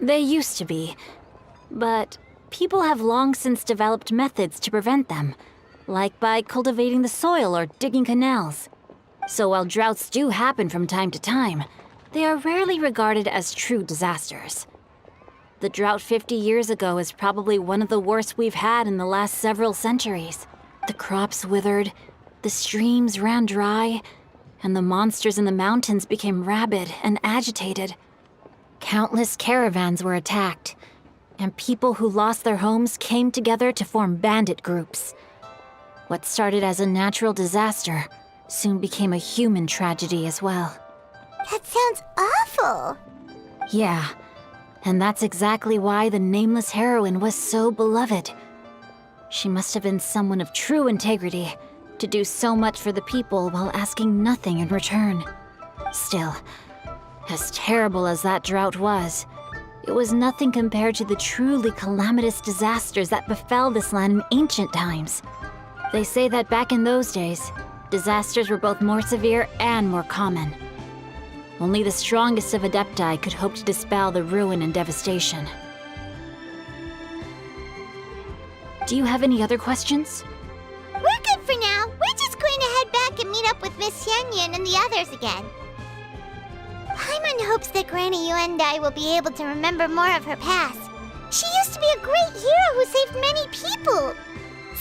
Speaker 7: they used to be. But people have long since developed methods to prevent them, like by cultivating the soil or digging canals. So while droughts do happen from time to time, they are rarely regarded as true disasters. The drought 50 years ago is probably one of the worst we've had in the last several centuries. The crops withered, the streams ran dry,
Speaker 10: and the monsters in the mountains became rabid and agitated. Countless caravans were attacked, and people who lost their homes came together to form bandit groups. What started as a natural disaster soon became a human tragedy as well.
Speaker 1: That sounds awful.
Speaker 10: Yeah, and that's exactly why the nameless heroine was so beloved. She must have been someone of true integrity to do so much for the people while asking nothing in return. Still, as terrible as that drought was, it was nothing compared to the truly calamitous disasters that befell this land in ancient times. They say that back in those days, disasters were both more severe and more common. Only the strongest of Adepti could hope to dispel the ruin and devastation. Do you have any other questions?
Speaker 1: We're good for now. We're just going to head back and meet up with Miss Xianyun and the others again. Paimon hopes that Granny Yuendai will be able to remember more of her past. She used to be a great hero who saved many people.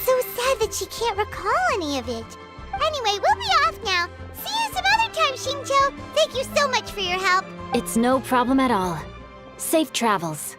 Speaker 1: So sad that she can't recall any of it. Anyway, we'll be off now. See you some other time, Xingqiu. Thank you so much for your help.
Speaker 10: It's no problem at all. Safe travels.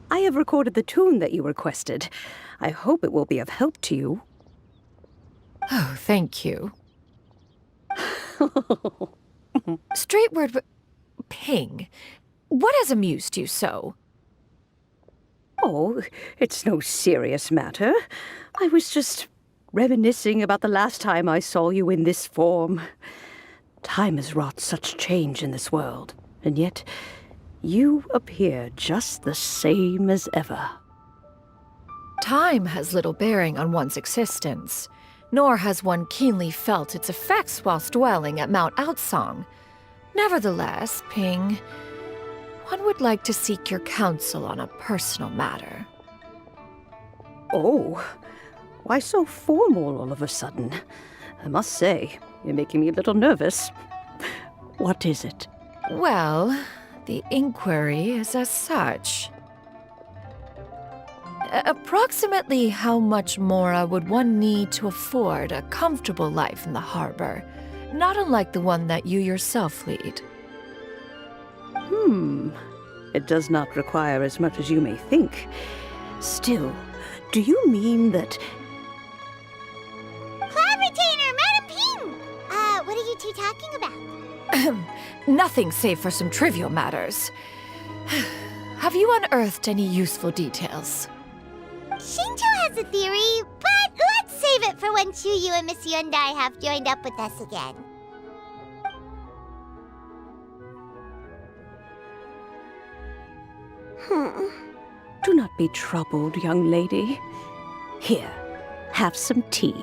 Speaker 12: I have recorded the tune that you requested. I hope it will be of help to you.
Speaker 2: Oh, thank you. Straight word, but Ping, what has amused you so?
Speaker 12: Oh, it's no serious matter. I was just reminiscing about the last time I saw you in this form. Time has wrought such change in this world, and yet you appear just the same as ever.
Speaker 2: Time has little bearing on one's existence, nor has one keenly felt its effects whilst dwelling at Mount Outsong. Nevertheless, Ping, one would like to seek your counsel on a personal matter.
Speaker 12: Oh, why so formal all of a sudden? I must say, you're making me a little nervous. What is it?
Speaker 2: Well, the inquiry is as such. Approximately how much more would one need to afford a comfortable life in the harbor, not unlike the one that you yourself lead?
Speaker 12: It does not require as much as you may think. Still, do you mean that...
Speaker 1: Cloud Retainer, Madam Ping! What are you two talking about?
Speaker 2: Nothing save for some trivial matters. Have you unearthed any useful details?
Speaker 1: Xingqiu has a theory, but let's save it for when Chuyu and Miss Yuendai have joined up with us again.
Speaker 12: Do not be troubled, young lady. Here, have some tea.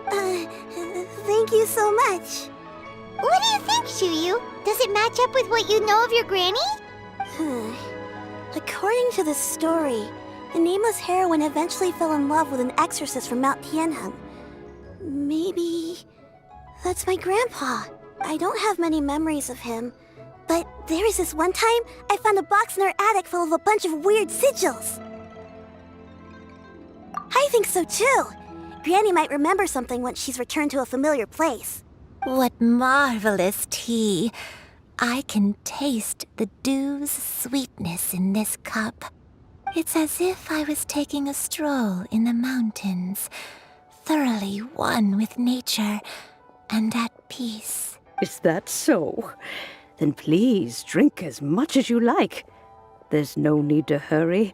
Speaker 1: Thank you so much. What do you think, Chuyu? Does it match up with what you know of your granny?
Speaker 13: According to the story, the nameless heroine eventually fell in love with an exorcist from Mount Tianheng. Maybe that's my grandpa. I don't have many memories of him, but there was this one time I found a box in our attic full of a bunch of weird sigils. I think so too. Granny might remember something once she's returned to a familiar place.
Speaker 11: What marvelous tea. I can taste the dew's sweetness in this cup. It's as if I was taking a stroll in the mountains, thoroughly one with nature and at peace.
Speaker 12: Is that so? Then please drink as much as you like. There's no need to hurry.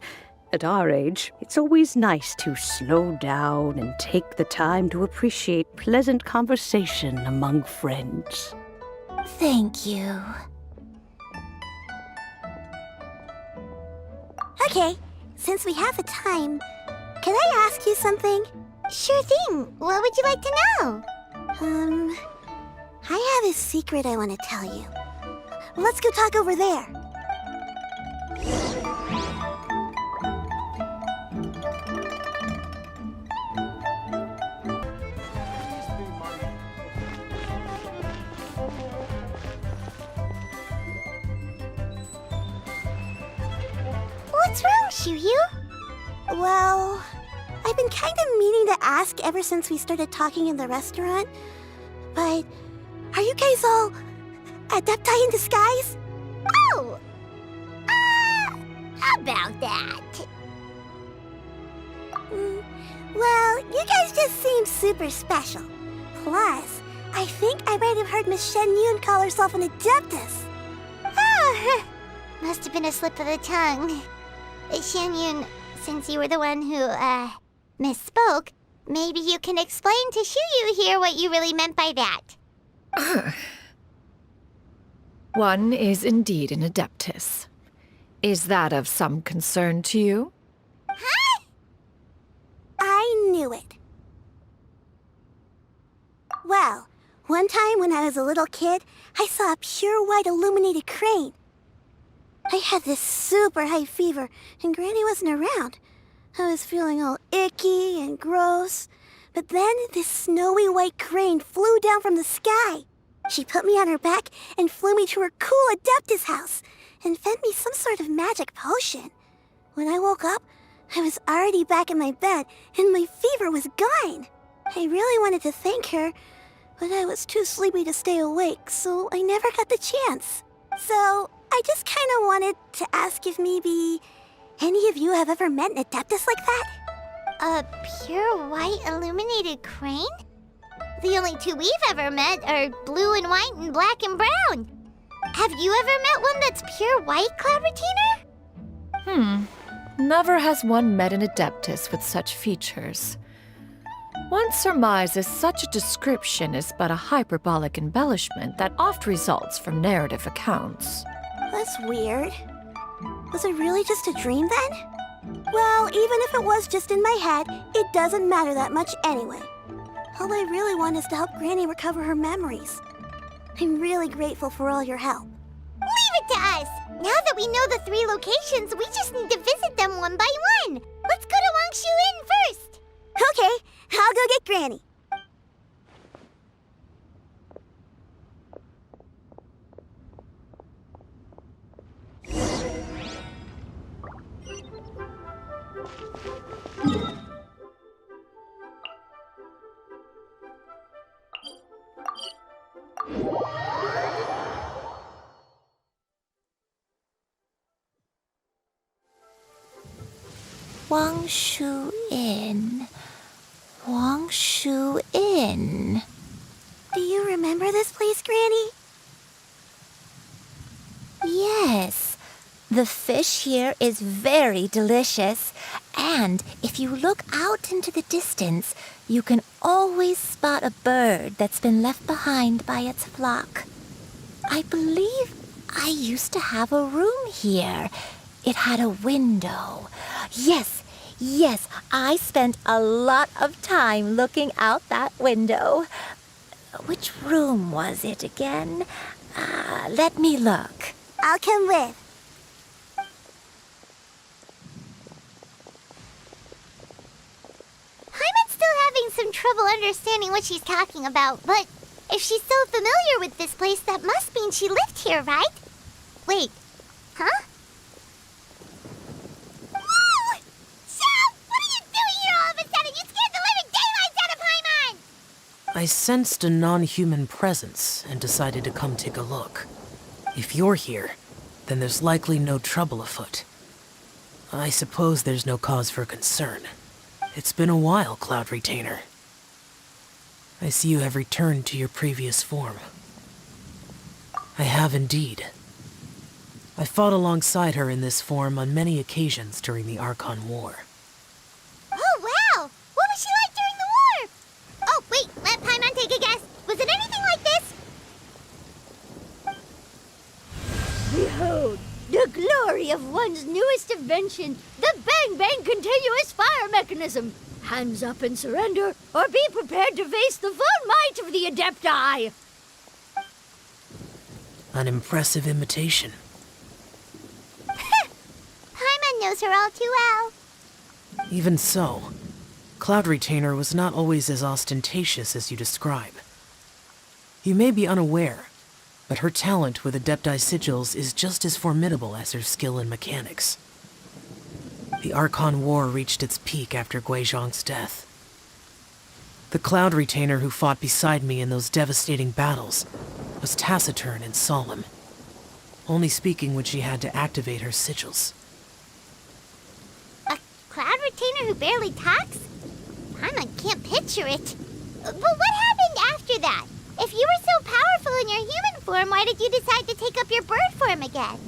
Speaker 12: At our age, it's always nice to slow down and take the time to appreciate pleasant conversation among friends.
Speaker 11: Thank you.
Speaker 13: Okay, since we have the time, Can I ask you something?
Speaker 1: Sure thing. What would you like to know?
Speaker 13: I have a secret I want to tell you. Let's go talk over there.
Speaker 1: What's wrong, Xianyun?
Speaker 13: Well, I've been kind of meaning to ask ever since we started talking in the restaurant. But are you guys all adepti in disguise?
Speaker 1: Oh! About that.
Speaker 13: Well, you guys just seem super special. Plus, I think I might have heard Miss Xianyun call herself an adeptus.
Speaker 1: Oh, must have been a slip of the tongue. Xianyun, since you were the one who, misspoke, maybe you can explain to Xiyu here what you really meant by that.
Speaker 2: One is indeed an adeptus. Is that of some concern to you?
Speaker 13: Huh? I knew it. Well, one time when I was a little kid, I saw a pure white illuminated crane. I had this super high fever, and Granny wasn't around. I was feeling all icky and gross. But then this snowy white crane flew down from the sky. She put me on her back and flew me to her cool Adeptus house and fed me some sort of magic potion. When I woke up, I was already back in my bed and my fever was gone. I really wanted to thank her, but I was too sleepy to stay awake, so I never got the chance. So I just kind of wanted to ask if maybe any of you have ever met an Adeptus like that?
Speaker 1: A pure white illuminated crane? The only two we've ever met are blue and white and black and brown. Have you ever met one that's pure white, Cloud Retainer?
Speaker 2: Never has one met an adeptus with such features. One surmises such a description is but a hyperbolic embellishment that oft results from narrative accounts.
Speaker 13: That's weird. Was it really just a dream then? Well, even if it was just in my head, it doesn't matter that much anyway. All I really want is to help Granny recover her memories. I'm really grateful for all your help.
Speaker 1: Leave it to us! Now that we know the 3 locations, we just need to visit them one by one. Let's go to Wangshu Inn first!
Speaker 13: Okay, I'll go get Granny.
Speaker 11: Wangshu Inn. Wangshu Inn.
Speaker 13: Do you remember this place, Granny?
Speaker 11: Yes. The fish here is very delicious. And if you look out into the distance, you can always spot a bird that's been left behind by its flock. I believe I used to have a room here. It had a window. Yes, I spent a lot of time looking out that window. Which room was it again? Let me look.
Speaker 13: I'll come with.
Speaker 1: Paimon's still having some trouble understanding what she's talking about, but if she's so familiar with this place, that must mean she lived here, right? Wait, huh? Whoa! Shao! What are you doing here all of a sudden? You scared the living daylights out of Paimon!
Speaker 14: I sensed a non-human presence and decided to come take a look. If you're here, then there's likely no trouble afoot. I suppose there's no cause for concern. It's been a while, Cloud Retainer. I see you have returned to your previous form. I have indeed. I fought alongside her in this form on many occasions during the Archon War.
Speaker 1: Oh, wow! What was she like during the war? Oh, wait, let Paimon take a guess. Was it anything like this?
Speaker 15: Behold, the glory of one's newest invention, the bang continuous fire mechanism. Hands up and surrender, or be prepared to face the full might of the Adepti.
Speaker 14: An impressive imitation.
Speaker 1: Paimon knows her all too well.
Speaker 14: Even so, Cloud Retainer was not always as ostentatious as you describe. You may be unaware, but her talent with Adepti sigils is just as formidable as her skill in mechanics. The Archon War reached its peak after Guizhong's death. The Cloud Retainer who fought beside me in those devastating battles was taciturn and solemn, only speaking when she had to activate her sigils.
Speaker 1: A Cloud Retainer who barely talks? Paimon can't picture it. But what happened after that? If you were so powerful in your human form, why did you decide to take up your bird form again?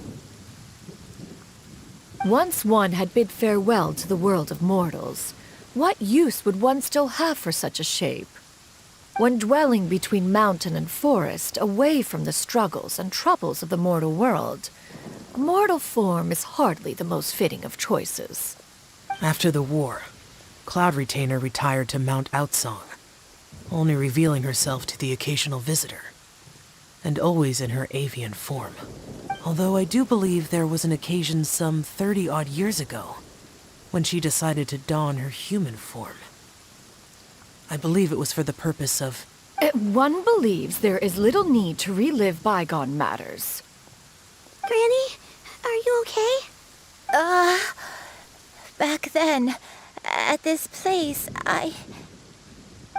Speaker 2: Once one had bid farewell to the world of mortals, what use would one still have for such a shape? When dwelling between mountain and forest, away from the struggles and troubles of the mortal world, a mortal form is hardly the most fitting of choices.
Speaker 14: After the war, Cloud Retainer retired to Mount Outsong, only revealing herself to the occasional visitor, and always in her avian form. Although I do believe there was an occasion some 30-odd years ago when she decided to don her human form. I believe it was for the purpose of...
Speaker 2: One believes there is little need to relive bygone matters.
Speaker 13: Granny, are you okay?
Speaker 11: Back then, at this place,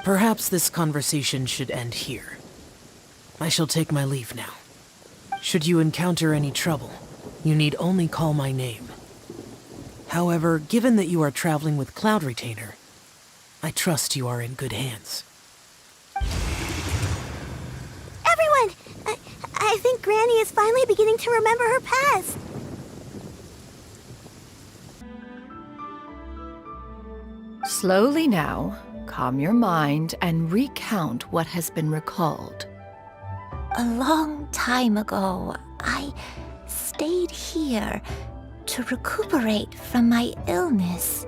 Speaker 14: Perhaps this conversation should end here. I shall take my leave now. Should you encounter any trouble, you need only call my name. However, given that you are traveling with Cloud Retainer, I trust you are in good hands.
Speaker 13: Everyone! I think Granny is finally beginning to remember her past.
Speaker 2: Slowly now, calm your mind and recount what has been recalled.
Speaker 11: A long time ago, I stayed here to recuperate from my illness.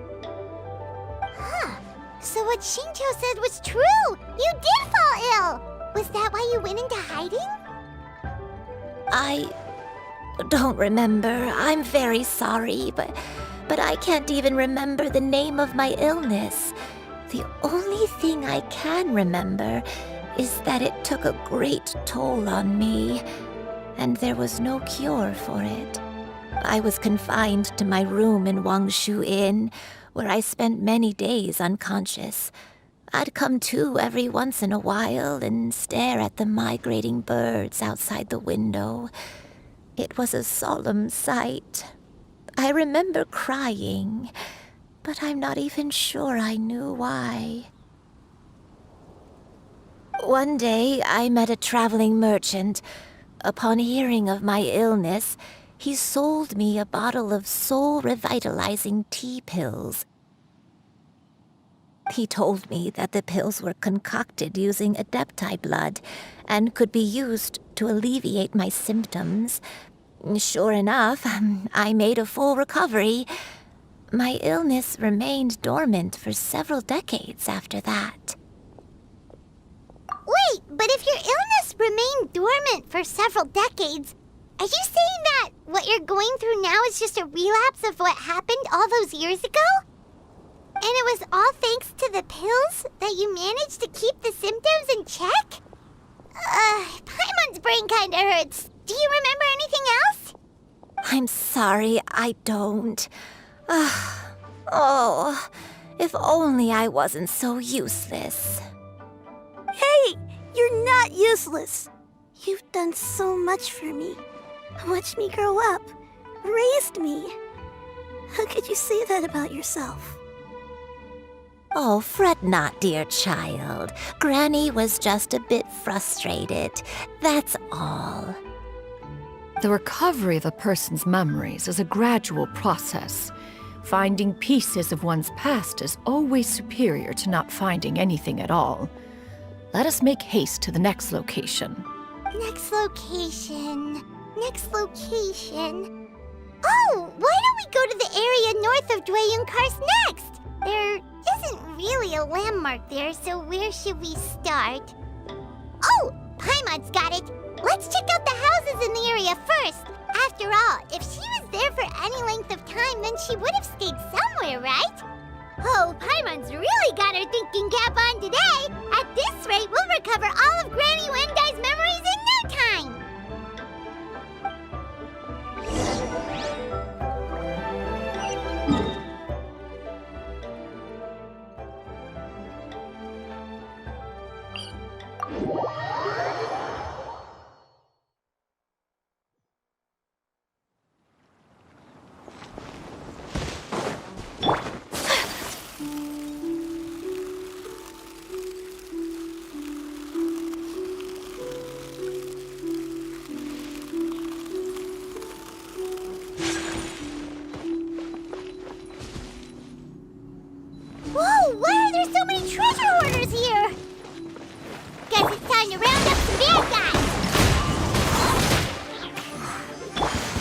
Speaker 1: Huh. So what Xingqiu said was true! You did fall ill! Was that why you went into hiding?
Speaker 11: I don't remember. I'm very sorry, but I can't even remember the name of my illness. The only thing I can remember is that it took a great toll on me, and there was no cure for it. I was confined to my room in Wangshu Inn, where I spent many days unconscious. I'd come to every once in a while and stare at the migrating birds outside the window. It was a solemn sight. I remember crying, but I'm not even sure I knew why. One day, I met a traveling merchant. Upon hearing of my illness, he sold me a bottle of soul-revitalizing tea pills. He told me that the pills were concocted using Adepti blood and could be used to alleviate my symptoms. Sure enough, I made a full recovery. My illness remained dormant for several decades after that.
Speaker 1: Wait, but if your illness remained dormant for several decades, are you saying that what you're going through now is just a relapse of what happened all those years ago? And it was all thanks to the pills that you managed to keep the symptoms in check? Paimon's brain kinda hurts. Do you remember anything else?
Speaker 11: I'm sorry, I don't. Oh, if only I wasn't so useless.
Speaker 13: Hey, you're not useless. You've done so much for me. Watched me grow up. Raised me. How could you say that about yourself?
Speaker 11: Oh, fret not, dear child. Granny was just a bit frustrated. That's all.
Speaker 2: The recovery of a person's memories is a gradual process. Finding pieces of one's past is always superior to not finding anything at all. Let us make haste to the next location.
Speaker 1: Next location. Oh, why don't we go to the area north north of Dwayun Karst next? There isn't really a landmark there, so where should we start? Oh, Paimon's got it. Let's check out the houses in the area first. After all, if she was there for any length of time, then she would have stayed somewhere, right? Oh, Paimon's really got her thinking cap on today. At this rate, we'll recover all of Granny Wendai's memories in no time. Whoa, why are there so many treasure hoarders here? Guess it's time to round up some bad guys.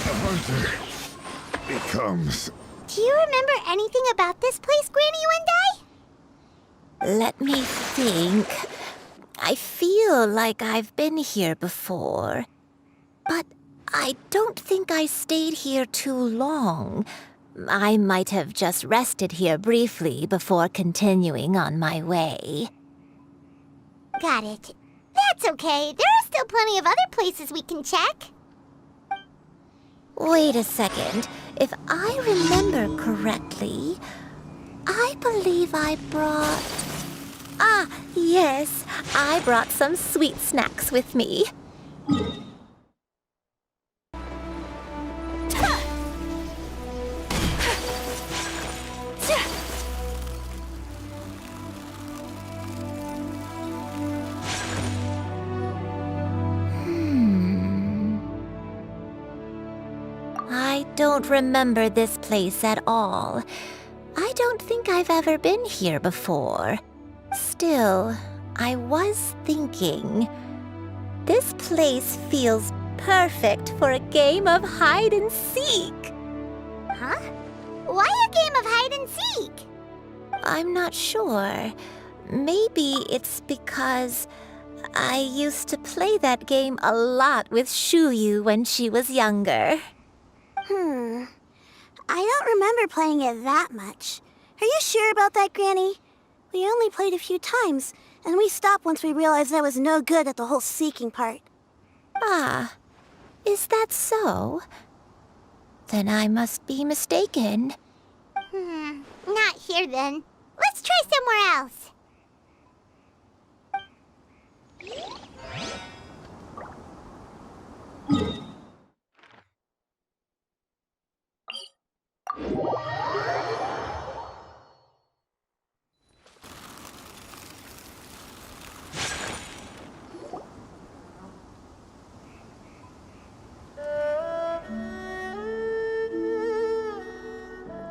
Speaker 6: The hunter becomes...
Speaker 1: Do you remember anything about this place, Granny Wendai?
Speaker 11: Let me think. I feel like I've been here before. But I don't think I stayed here too long. I might have just rested here briefly before continuing on my way.
Speaker 1: Got it. That's okay. There are still plenty of other places we can check.
Speaker 11: Wait a second. If I remember correctly, I believe I brought... Ah, yes. I brought some sweet snacks with me. I don't remember this place at all. I don't think I've ever been here before. Still, I was thinking, this place feels perfect for a game of hide and seek.
Speaker 1: Huh? Why a game of hide and seek?
Speaker 11: I'm not sure. Maybe it's because I used to play that game a lot with Xianyun when she was younger.
Speaker 13: I don't remember playing it that much. Are you sure about that, Granny? We only played a few times, and we stopped once we realized I was no good at the whole seeking part.
Speaker 11: Ah, is that so? Then I must be mistaken.
Speaker 1: Not here then. Let's try somewhere else.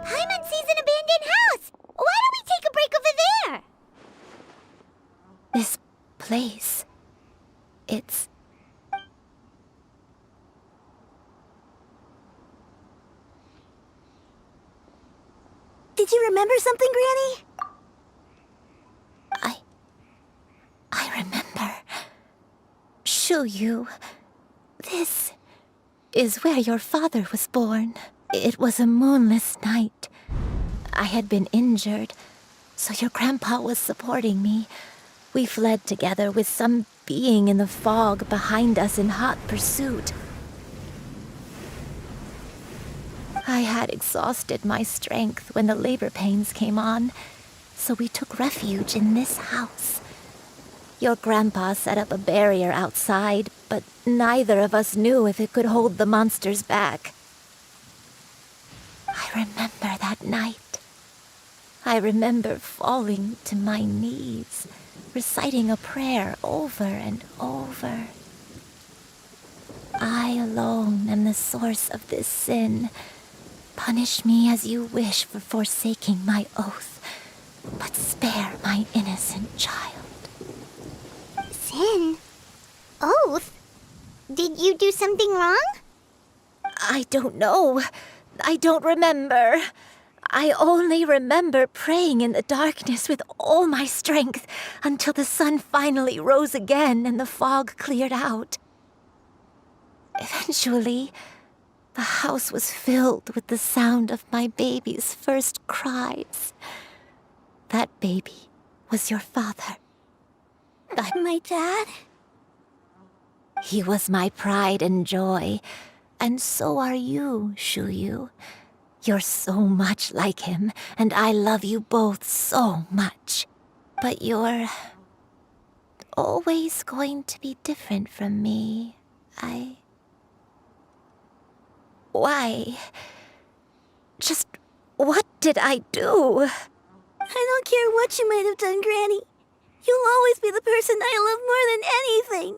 Speaker 1: Paimon sees an abandoned house! Why don't we take a break over there?
Speaker 11: This place... it's...
Speaker 13: Did you remember something, Granny?
Speaker 11: I remember. Xianyun, this is where your father was born. It was a moonless night. I had been injured, so your grandpa was supporting me. We fled together with some being in the fog behind us in hot pursuit. I had exhausted my strength when the labor pains came on, so we took refuge in this house. Your grandpa set up a barrier outside, but neither of us knew if it could hold the monsters back. I remember that night. I remember falling to my knees, reciting a prayer over and over. I alone am the source of this sin. Punish me as you wish for forsaking my oath, but spare my innocent child.
Speaker 1: Sin? Oath? Did you do something wrong?
Speaker 11: I don't know. I don't remember. I only remember praying in the darkness with all my strength until the sun finally rose again and the fog cleared out. Eventually, the house was filled with the sound of my baby's first cries. That baby was your father.
Speaker 13: My dad?
Speaker 11: He was my pride and joy, and so are you, Xianyun. You're so much like him, and I love you both so much. But you're always going to be different from me. Why? Just what did I do?
Speaker 13: I don't care what you might have done, Granny. You'll always be the person I love more than anything.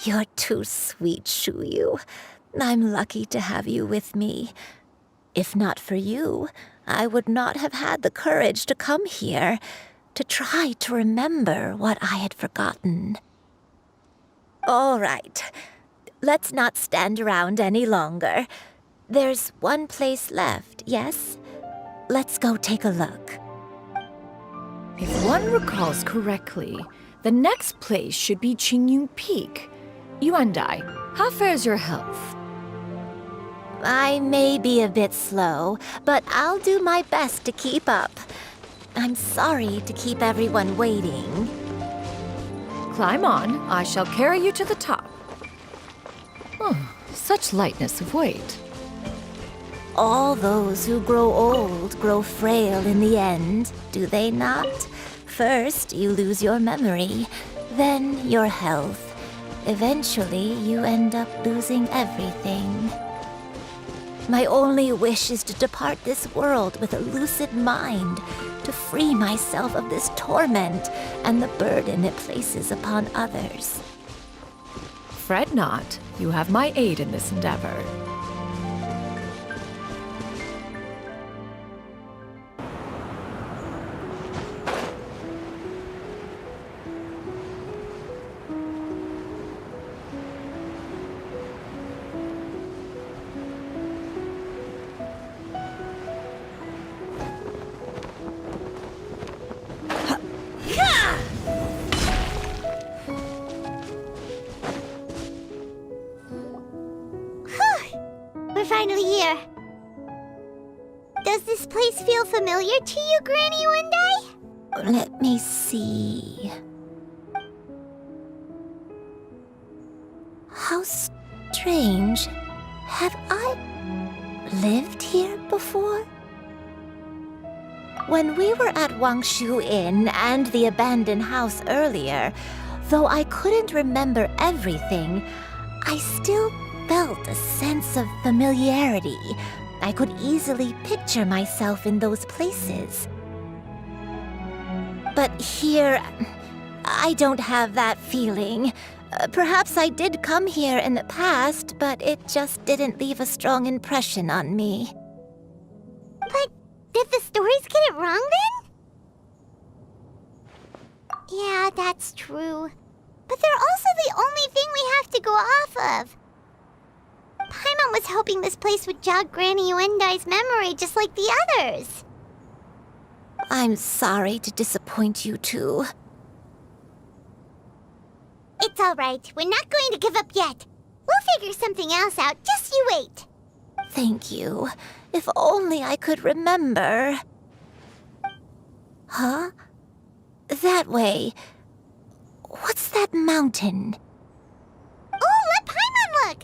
Speaker 11: You're too sweet, Xianyun. I'm lucky to have you with me. If not for you, I would not have had the courage to come here, to try to remember what I had forgotten. All right, let's not stand around any longer. There's one place left, yes? Let's go take a look.
Speaker 2: If one recalls correctly, the next place should be Xianyun Peak. Yuandai, how fares your health?
Speaker 11: I may be a bit slow, but I'll do my best to keep up. I'm sorry to keep everyone waiting.
Speaker 2: Climb on. I shall carry you to the top. Oh, such lightness of weight.
Speaker 11: All those who grow old grow frail in the end, do they not? First, you lose your memory, then your health. Eventually, you end up losing everything. My only wish is to depart this world with a lucid mind, to free myself of this torment and the burden it places upon others.
Speaker 2: Fret not. You have my aid in this endeavor.
Speaker 1: We're finally here. Does this place feel familiar to you, Granny Yuandai?
Speaker 11: Let me see. How strange. Have I lived here before? When we were at Wangshu Inn and the abandoned house earlier, though I couldn't remember everything, I still felt a sense of familiarity. I could easily picture myself in those places. But here, I don't have that feeling. Perhaps I did come here in the past, but it just didn't leave a strong impression on me.
Speaker 1: But did the stories get it wrong then? Yeah, that's true. But they're also the only thing we have to go off of. Paimon was hoping this place would jog Granny Yuandai's memory just like the others.
Speaker 11: I'm sorry to disappoint you too.
Speaker 1: It's all right. We're not going to give up yet. We'll figure something else out. Just you wait.
Speaker 11: Thank you. If only I could remember. Huh? That way. What's that mountain?
Speaker 1: Oh, let Paimon look!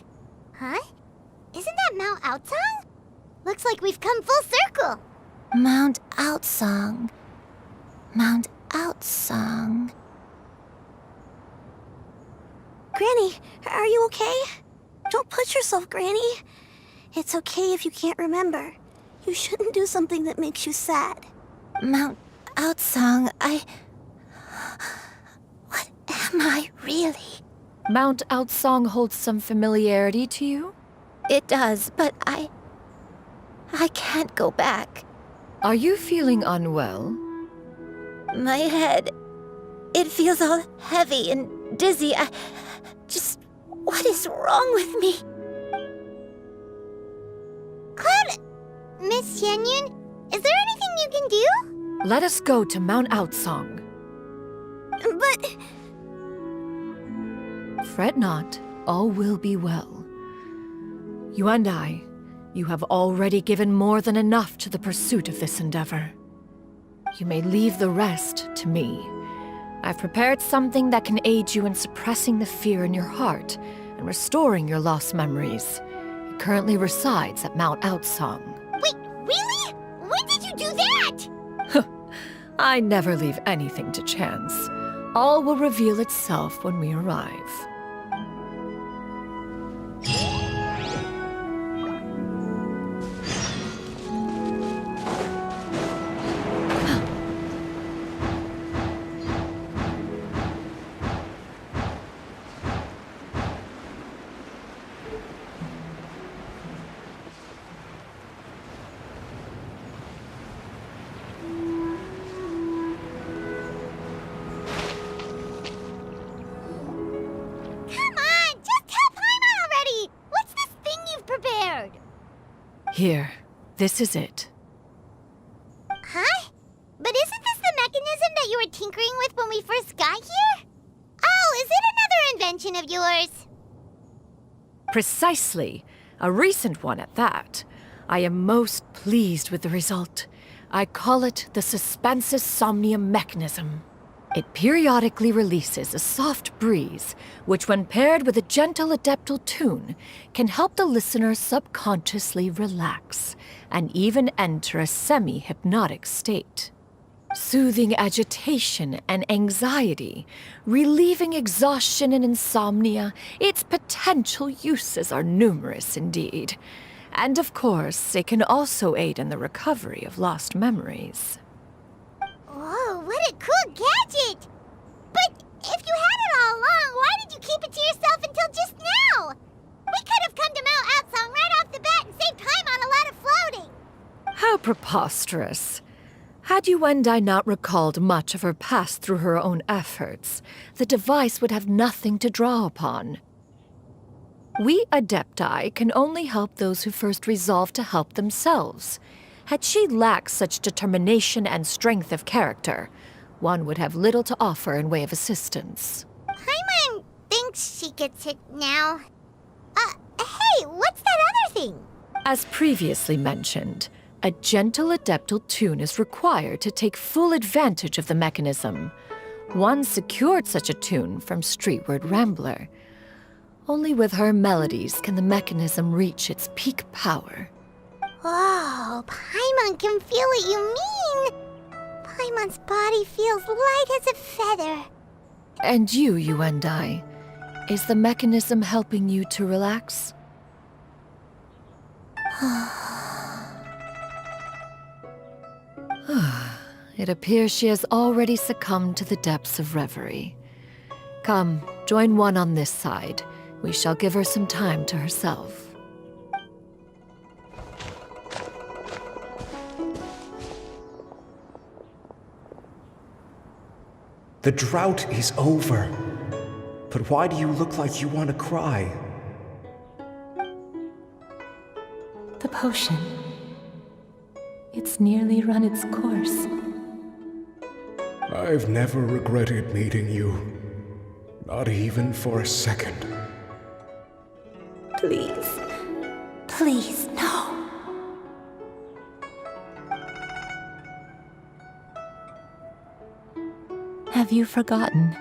Speaker 1: Huh? Isn't that Mount Outsong? Looks like we've come full circle.
Speaker 11: Mount Outsong. Mount Outsong.
Speaker 13: Granny, are you okay? Don't push yourself, Granny. It's okay if you can't remember. You shouldn't do something that makes you sad.
Speaker 11: Mount Outsong, What am I really?
Speaker 2: Mount Outsong holds some familiarity to you?
Speaker 11: It does, but I can't go back.
Speaker 2: Are you feeling unwell?
Speaker 11: My head, it feels all heavy and dizzy. What is wrong with me?
Speaker 1: Cloud, Miss Xianyun, is there anything you can do?
Speaker 2: Let us go to Mount Outsong.
Speaker 13: But...
Speaker 2: Fret not, all will be well. You and I, you have already given more than enough to the pursuit of this endeavor. You may leave the rest to me. I've prepared something that can aid you in suppressing the fear in your heart and restoring your lost memories. It currently resides at Mount Outsong.
Speaker 1: Wait, really? When did you do that?
Speaker 2: I never leave anything to chance. All will reveal itself when we arrive. Here, this is it.
Speaker 1: Huh? But isn't this the mechanism that you were tinkering with when we first got here? Oh, is it another invention of yours?
Speaker 2: Precisely. A recent one at that. I am most pleased with the result. I call it the Suspensus Somnium mechanism. It periodically releases a soft breeze, which when paired with a gentle adeptal tune, can help the listener subconsciously relax and even enter a semi-hypnotic state. Soothing agitation and anxiety, relieving exhaustion and insomnia, its potential uses are numerous indeed. And of course, it can also aid in the recovery of lost memories.
Speaker 1: Whoa, what a cool gadget! But if you had it all along, why did you keep it to yourself until just now? We could have come to Mount Outsong right off the bat and saved time on a lot of floating.
Speaker 2: How preposterous. Had Yuendai not recalled much of her past through her own efforts, the device would have nothing to draw upon. We Adepti can only help those who first resolve to help themselves. Had she lacked such determination and strength of character, one would have little to offer in way of assistance.
Speaker 1: Paimon thinks she gets it now. Hey, what's that other thing?
Speaker 2: As previously mentioned, a gentle adeptal tune is required to take full advantage of the mechanism. One secured such a tune from Streetward Rambler. Only with her melodies can the mechanism reach its peak power.
Speaker 1: Whoa, Paimon can feel what you mean. Paimon's body feels light as a feather.
Speaker 2: And you, Yuendai, is the mechanism helping you to relax? It appears she has already succumbed to the depths of reverie. Come, join one on this side. We shall give her some time to herself.
Speaker 16: The drought is over. But why do you look like you want to cry?
Speaker 17: The potion. It's nearly run its course.
Speaker 18: I've never regretted meeting you. Not even for a second.
Speaker 17: Please. Please, no. Have you forgotten?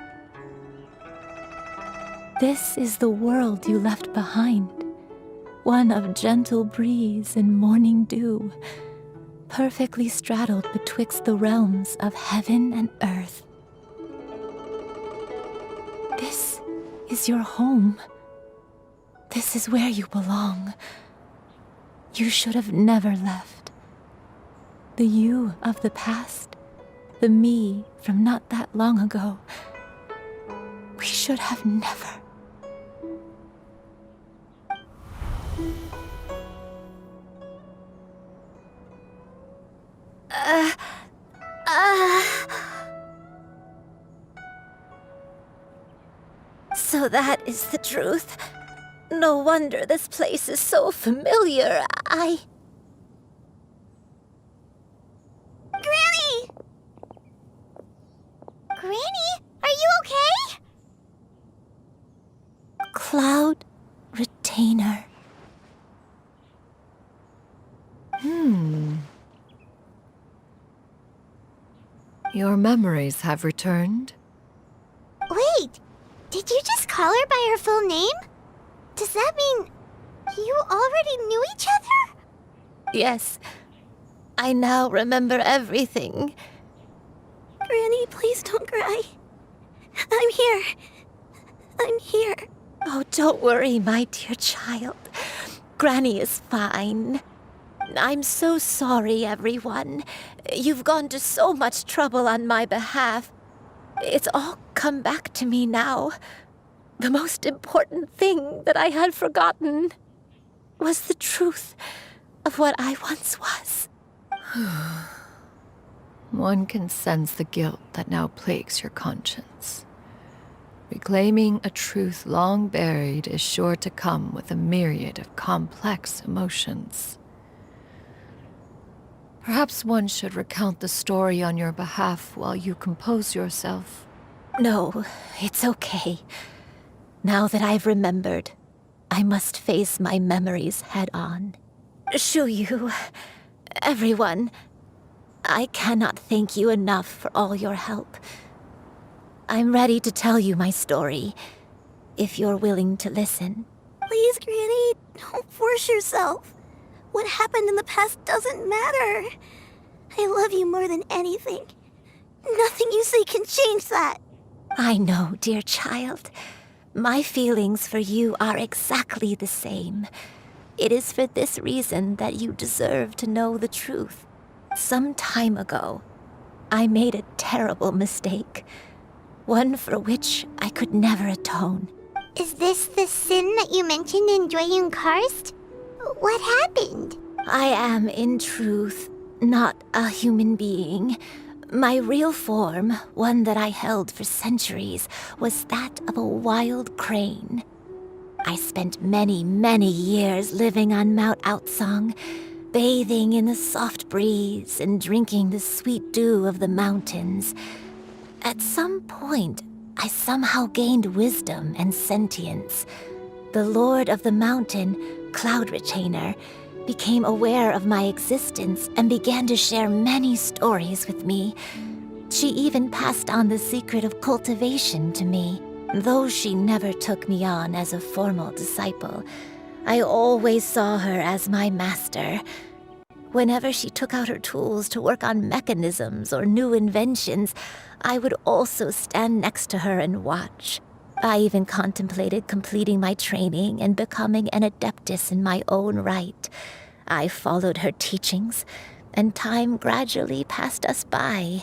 Speaker 17: This is the world you left behind. One of gentle breeze and morning dew, perfectly straddled betwixt the realms of heaven and earth. This is your home. This is where you belong. You should have never left. The you of the past, the me from not that long ago. We should have never.
Speaker 11: So that is the truth. No wonder this place is so familiar.
Speaker 17: retainer.
Speaker 2: Your memories have returned?
Speaker 1: Wait, did you just call her by her full name? Does that mean you already knew each other?
Speaker 11: Yes, I now remember everything.
Speaker 13: Granny, please don't cry. I'm here. I'm here.
Speaker 11: Oh, don't worry, my dear child. Granny is fine. I'm so sorry, everyone. You've gone to so much trouble on my behalf. It's all come back to me now. The most important thing that I had forgotten was the truth of what I once was.
Speaker 2: One can sense the guilt that now plagues your conscience. Reclaiming a truth long buried is sure to come with a myriad of complex emotions. Perhaps one should recount the story on your behalf while you compose yourself.
Speaker 11: No, it's okay. Now that I've remembered, I must face my memories head on. Shuyu, everyone, I cannot thank you enough for all your help. I'm ready to tell you my story, if you're willing to listen.
Speaker 13: Please, Granny, don't force yourself. What happened in the past doesn't matter. I love you more than anything. Nothing you say can change that.
Speaker 11: I know, dear child. My feelings for you are exactly the same. It is for this reason that you deserve to know the truth. Some time ago, I made a terrible mistake. One for which I could never atone.
Speaker 1: Is this the sin that you mentioned in Xianyun Karst? What happened?
Speaker 11: I am, in truth, not a human being. My real form, one that I held for centuries, was that of a wild crane. I spent many, many years living on Mount Outsong, bathing in the soft breeze and drinking the sweet dew of the mountains. At some point, I somehow gained wisdom and sentience. The Lord of the Mountain, Cloud Retainer, became aware of my existence and began to share many stories with me. She even passed on the secret of cultivation to me. Though she never took me on as a formal disciple, I always saw her as my master. Whenever she took out her tools to work on mechanisms or new inventions, I would also stand next to her and watch. I even contemplated completing my training and becoming an adeptus in my own right. I followed her teachings, and time gradually passed us by.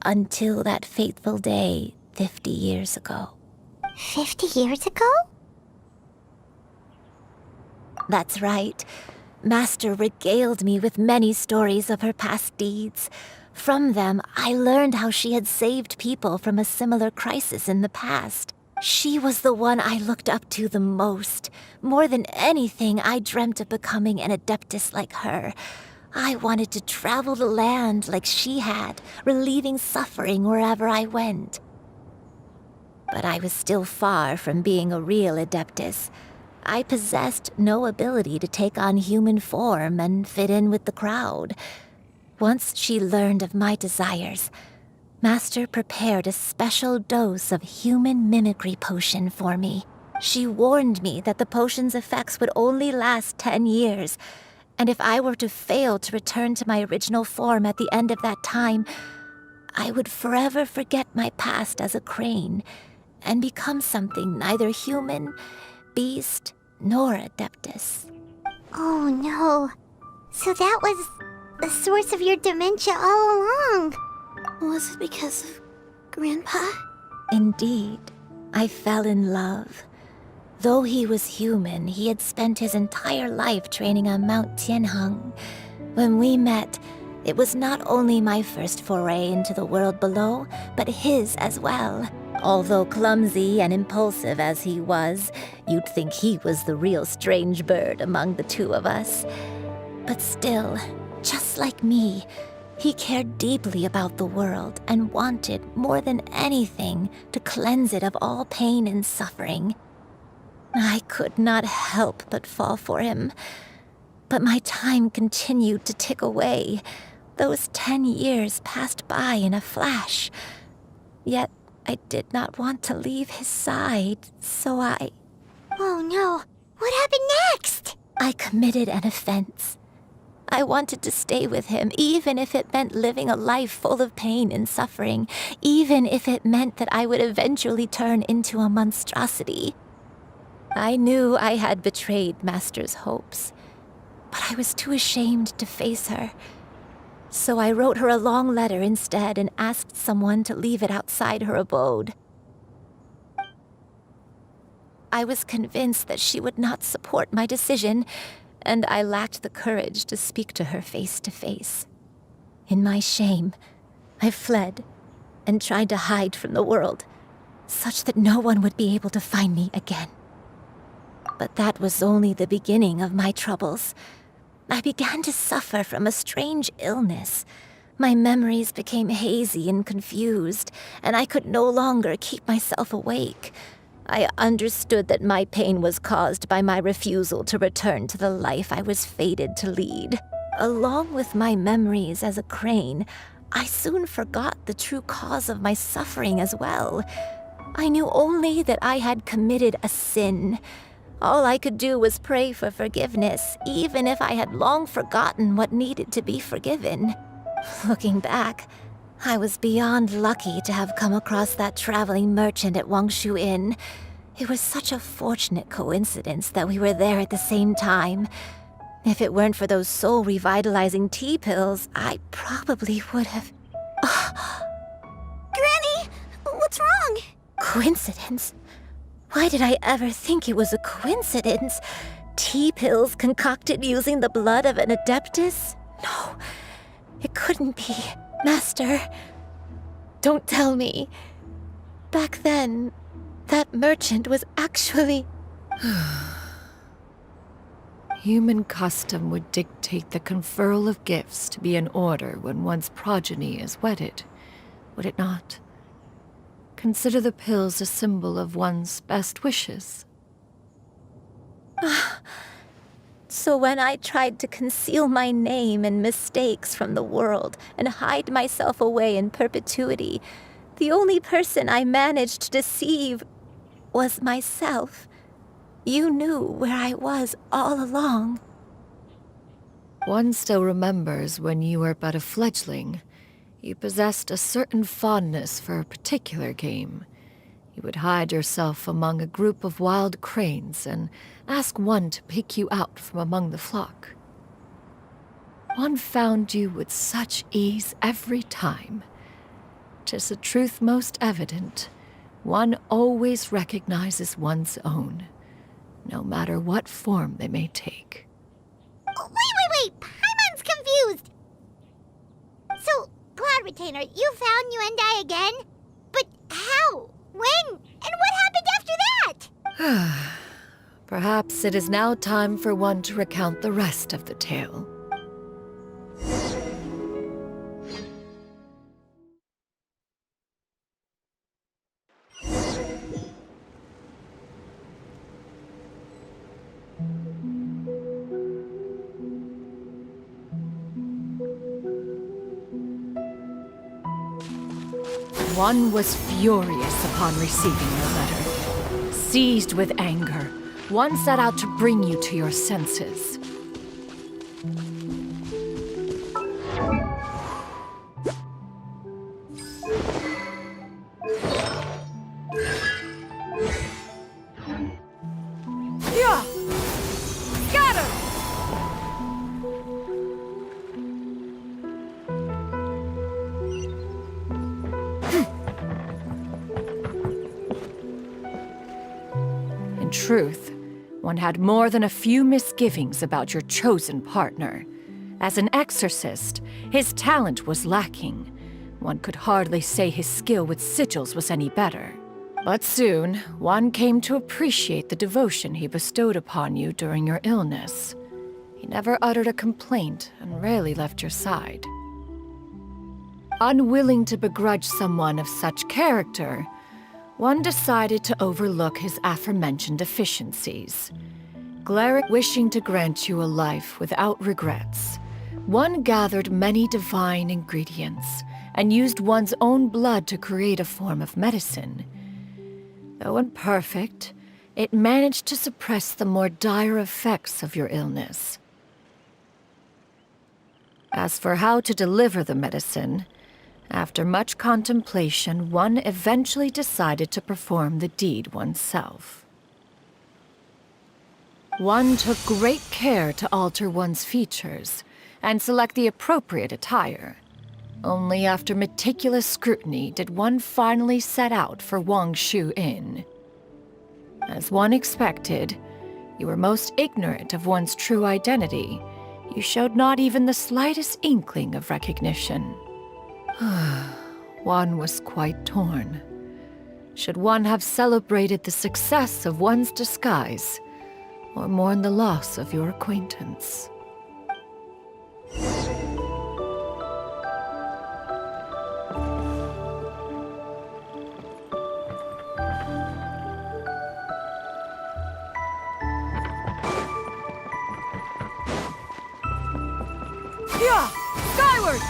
Speaker 11: Until that fateful day 50 years ago.
Speaker 1: 50 years ago?
Speaker 11: That's right. Master regaled me with many stories of her past deeds. From them, I learned how she had saved people from a similar crisis in the past. She was the one I looked up to the most. More than anything, I dreamt of becoming an adeptus like her. I wanted to travel the land like she had, relieving suffering wherever I went. But I was still far from being a real adeptus. I possessed no ability to take on human form and fit in with the crowd. Once she learned of my desires, Master prepared a special dose of human mimicry potion for me. She warned me that the potion's effects would only last 10 years, and if I were to fail to return to my original form at the end of that time, I would forever forget my past as a crane and become something neither human, beast, nor adeptus.
Speaker 1: Oh no. So that was the source of your dementia all along.
Speaker 13: Was it because of Grandpa?
Speaker 11: Indeed, I fell in love. Though he was human, he had spent his entire life training on Mount Tianheng. When we met, it was not only my first foray into the world below, but his as well. Although clumsy and impulsive as he was, you'd think he was the real strange bird among the two of us. But still, just like me, he cared deeply about the world and wanted, more than anything, to cleanse it of all pain and suffering. I could not help but fall for him. But my time continued to tick away. Those 10 years passed by in a flash. Yet I did not want to leave his side, so I...
Speaker 1: Oh no, what happened next?
Speaker 11: I committed an offense. I wanted to stay with him, even if it meant living a life full of pain and suffering, even if it meant that I would eventually turn into a monstrosity. I knew I had betrayed Master's hopes, but I was too ashamed to face her. So I wrote her a long letter instead and asked someone to leave it outside her abode. I was convinced that she would not support my decision, and I lacked the courage to speak to her face to face. In my shame, I fled and tried to hide from the world, such that no one would be able to find me again. But that was only the beginning of my troubles. I began to suffer from a strange illness. My memories became hazy and confused, and I could no longer keep myself awake. I understood that my pain was caused by my refusal to return to the life I was fated to lead. Along with my memories as a crane, I soon forgot the true cause of my suffering as well. I knew only that I had committed a sin. All I could do was pray for forgiveness, even if I had long forgotten what needed to be forgiven. Looking back, I was beyond lucky to have come across that traveling merchant at Wangshu Inn. It was such a fortunate coincidence that we were there at the same time. If it weren't for those soul-revitalizing tea pills, I probably would have...
Speaker 13: Granny! What's wrong?
Speaker 11: Coincidence? Why did I ever think it was a coincidence? Tea pills concocted using the blood of an adeptus? No, it couldn't be. Master, don't tell me. Back then, that merchant was actually...
Speaker 2: Human custom would dictate the conferral of gifts to be in order when one's progeny is wedded, would it not? Consider the pills a symbol of one's best wishes.
Speaker 11: So when I tried to conceal my name and mistakes from the world and hide myself away in perpetuity, the only person I managed to deceive was myself. You knew where I was all along.
Speaker 2: One still remembers when you were but a fledgling. You possessed a certain fondness for a particular game. You would hide yourself among a group of wild cranes and ask one to pick you out from among the flock. One found you with such ease every time. 'Tis the truth most evident. One always recognizes one's own, no matter what form they may take.
Speaker 1: Wait! Paimon's confused! So, Cloud Retainer, you found Yuendai again? But how? When? And what happened after that?
Speaker 2: Perhaps it is now time for one to recount the rest of the tale. One was furious upon receiving your letter. Seized with anger, one set out to bring you to your senses.
Speaker 19: Yeah! Scatter!
Speaker 2: In truth, one had more than a few misgivings about your chosen partner. As an exorcist, his talent was lacking. One could hardly say his skill with sigils was any better. But soon, one came to appreciate the devotion he bestowed upon you during your illness. He never uttered a complaint and rarely left your side. Unwilling to begrudge someone of such character, One decided to overlook his aforementioned deficiencies. Glaric wishing to grant you a life without regrets. One gathered many divine ingredients and used one's own blood to create a form of medicine. Though imperfect, it managed to suppress the more dire effects of your illness. As for how to deliver the medicine, after much contemplation, one eventually decided to perform the deed oneself. One took great care to alter one's features and select the appropriate attire. Only after meticulous scrutiny did one finally set out for Wangshu Inn. As one expected, you were most ignorant of one's true identity. You showed not even the slightest inkling of recognition. One was quite torn. Should one have celebrated the success of one's disguise, or mourn the loss of your acquaintance?
Speaker 19: Yeah! Skyward!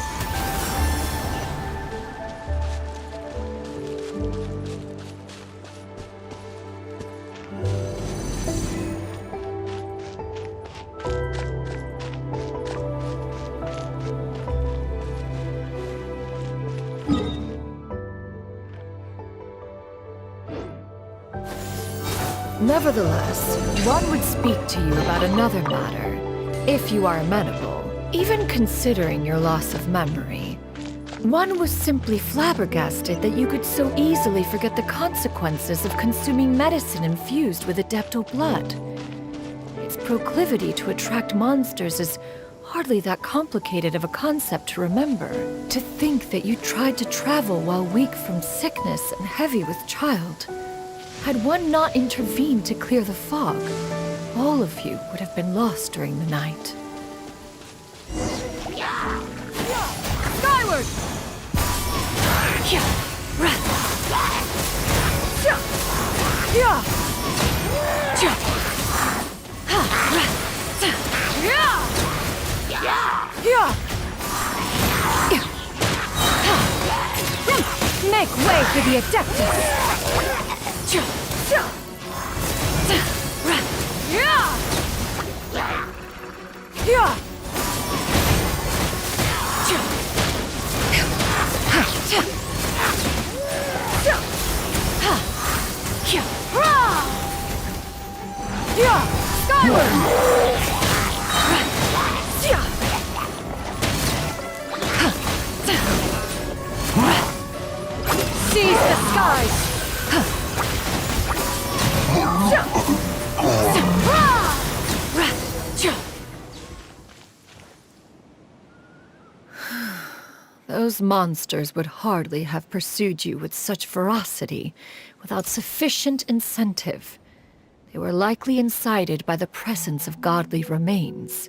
Speaker 2: Nevertheless, one would speak to you about another matter, if you are amenable. Even considering your loss of memory, one was simply flabbergasted that you could so easily forget the consequences of consuming medicine infused with Adeptal blood. Its proclivity to attract monsters is hardly that complicated of a concept to remember. To think that you tried to travel while weak from sickness and heavy with child. Had one not intervened to clear the fog, all of you would have been lost during the night.
Speaker 19: Skyward!
Speaker 2: Make way for the Adeptus!
Speaker 19: Seize the skies!
Speaker 2: Those monsters would hardly have pursued you with such ferocity without sufficient incentive. They were likely incited by the presence of godly remains.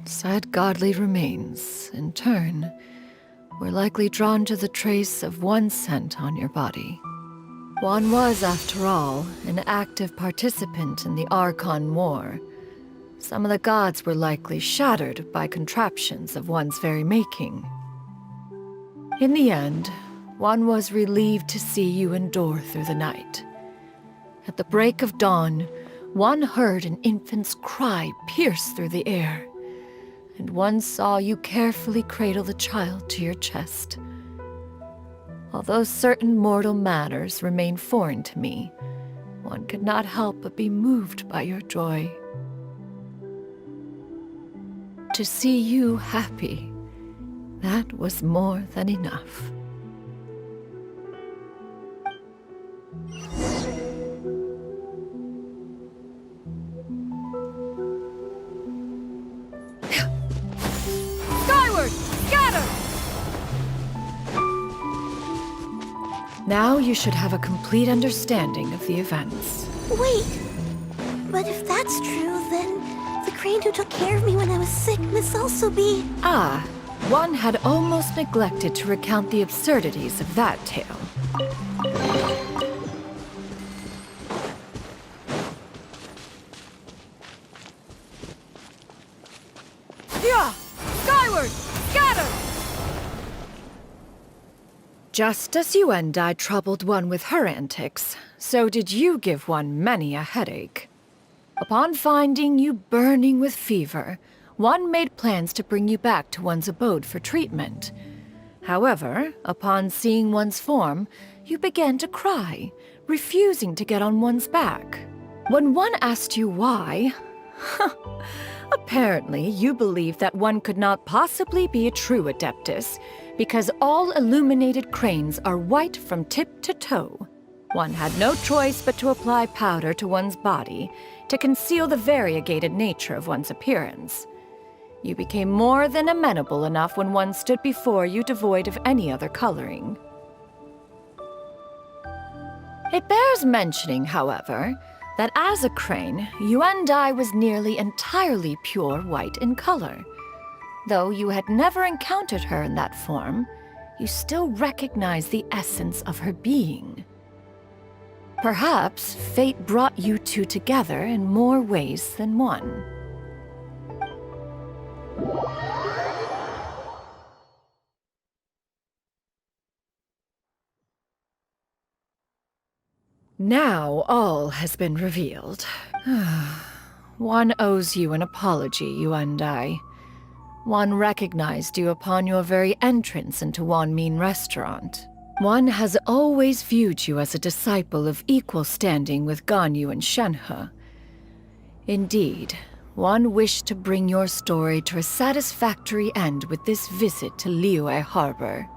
Speaker 2: Said godly remains, in turn, were likely drawn to the trace of one scent on your body. One was, after all, an active participant in the Archon War. Some of the gods were likely shattered by contraptions of one's very making. In the end, one was relieved to see you endure through the night. At the break of dawn, one heard an infant's cry pierce through the air, and one saw you carefully cradle the child to your chest. Although certain mortal matters remain foreign to me, one could not help but be moved by your joy. To see you happy, that was more than enough.
Speaker 19: Skyward! Scatter!
Speaker 2: Now you should have a complete understanding of the events.
Speaker 13: Wait! But if that's true, then the crane who took care of me when I was sick must also be...
Speaker 2: Ah, one had almost neglected to recount the absurdities of that tale. Just as you and I troubled one with her antics, so did you give one many a headache. Upon finding you burning with fever, one made plans to bring you back to one's abode for treatment. However, upon seeing one's form, you began to cry, refusing to get on one's back. When one asked you why, apparently you believed that one could not possibly be a true Adeptus, because all illuminated cranes are white from tip to toe. One had no choice but to apply powder to one's body to conceal the variegated nature of one's appearance. You became more than amenable enough when one stood before you devoid of any other coloring. It bears mentioning, however, that as a crane, Yuandai was nearly entirely pure white in color. Though you had never encountered her in that form, you still recognized the essence of her being. Perhaps fate brought you two together in more ways than one. Now all has been revealed. One owes you an apology, Yuandai. One recognized you upon your very entrance into Wanmin restaurant. One has always viewed you as a disciple of equal standing with Ganyu and Shenhe. Indeed, one wished to bring your story to a satisfactory end with this visit to Liyue Harbor.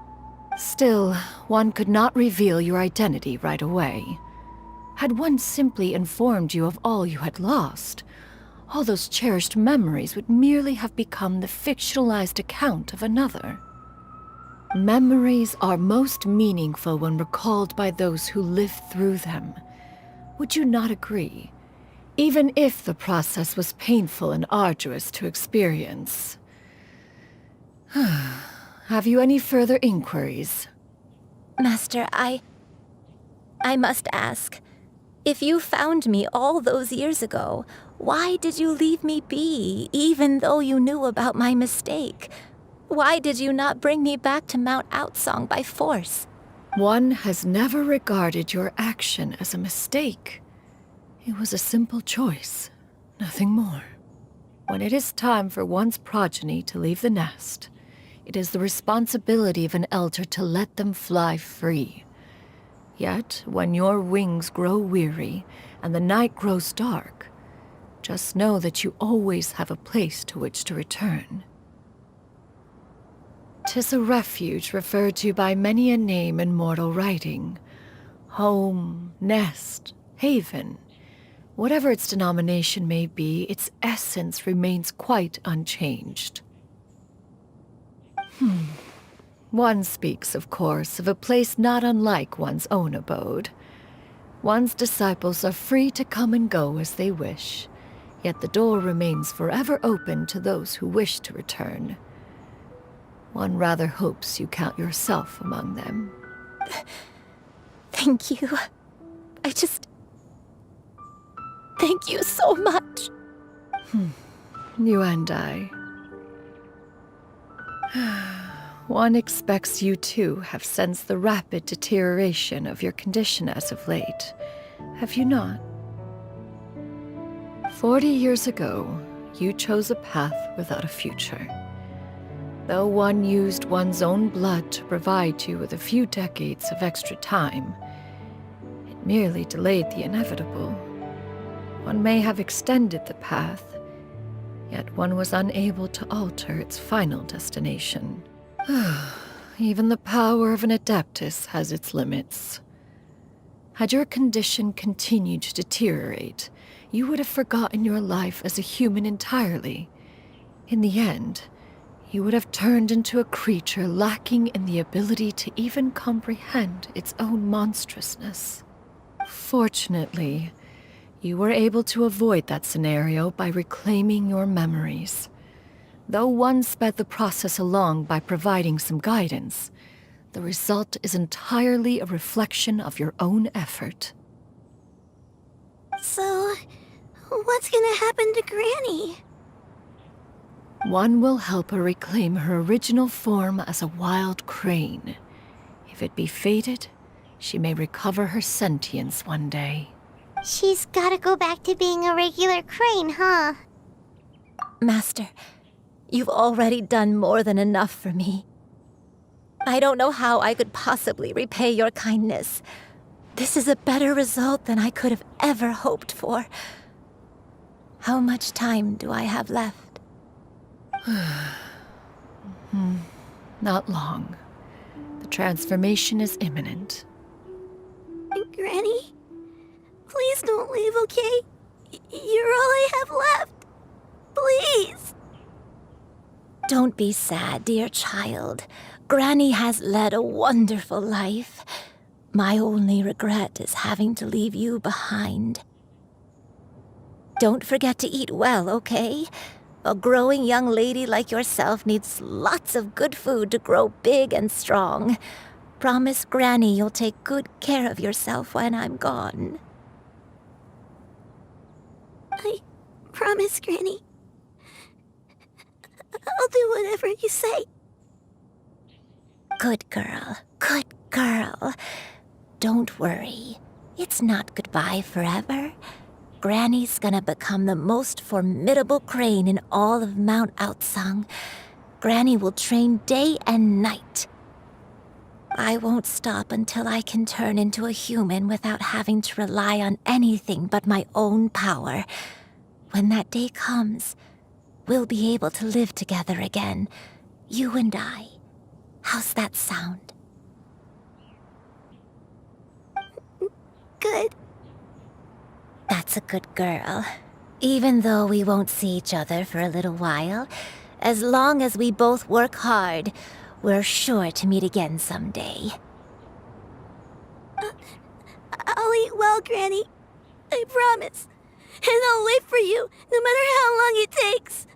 Speaker 2: Still, one could not reveal your identity right away. Had one simply informed you of all you had lost, all those cherished memories would merely have become the fictionalized account of another. Memories are most meaningful when recalled by those who lived through them. Would you not agree? Even if the process was painful and arduous to experience. Have you any further inquiries?
Speaker 11: Master, I must ask. If you found me all those years ago, why did you leave me be, even though you knew about my mistake? Why did you not bring me back to Mount Outsong by force?
Speaker 2: One has never regarded your action as a mistake. It was a simple choice, nothing more. When it is time for one's progeny to leave the nest, it is the responsibility of an elder to let them fly free. Yet, when your wings grow weary and the night grows dark, just know that you always have a place to which to return. 'Tis a refuge referred to by many a name in mortal writing. Home, nest, haven. Whatever its denomination may be, its essence remains quite unchanged. One speaks, of course, of a place not unlike one's own abode. One's disciples are free to come and go as they wish, yet the door remains forever open to those who wish to return. One rather hopes you count yourself among them.
Speaker 11: Thank you. Thank you so much.
Speaker 2: You and I. One expects you too have sensed the rapid deterioration of your condition as of late, have you not? 40 years ago, you chose a path without a future. Though one used one's own blood to provide you with a few decades of extra time, it merely delayed the inevitable. One may have extended the path, yet one was unable to alter its final destination. Even the power of an Adeptus has its limits. Had your condition continued to deteriorate, you would have forgotten your life as a human entirely. In the end, you would have turned into a creature lacking in the ability to even comprehend its own monstrousness. Fortunately, you were able to avoid that scenario by reclaiming your memories. Though one sped the process along by providing some guidance, the result is entirely a reflection of your own effort.
Speaker 13: So, what's gonna happen to Granny?
Speaker 2: One will help her reclaim her original form as a wild crane. If it be fated, she may recover her sentience one day.
Speaker 1: She's gotta go back to being a regular crane, huh?
Speaker 11: Master, you've already done more than enough for me. I don't know how I could possibly repay your kindness. This is a better result than I could have ever hoped for. How much time do I have left?
Speaker 2: Not long. The transformation is imminent.
Speaker 13: Granny? Please don't leave, okay? You're all I have left. Please!
Speaker 11: Don't be sad, dear child. Granny has led a wonderful life. My only regret is having to leave you behind. Don't forget to eat well, okay? A growing young lady like yourself needs lots of good food to grow big and strong. Promise Granny you'll take good care of yourself when I'm gone.
Speaker 13: I promise, Granny. I'll do whatever you say.
Speaker 11: Good girl, good girl. Don't worry. It's not goodbye forever. Granny's gonna become the most formidable crane in all of Mount Outsung. Granny will train day and night. I won't stop until I can turn into a human without having to rely on anything but my own power. When that day comes, we'll be able to live together again, you and I. How's that sound?
Speaker 13: Good.
Speaker 11: That's a good girl. Even though we won't see each other for a little while, as long as we both work hard, we're sure to meet again someday.
Speaker 13: I'll eat well, Granny. I promise. And I'll wait for you, no matter how long it takes.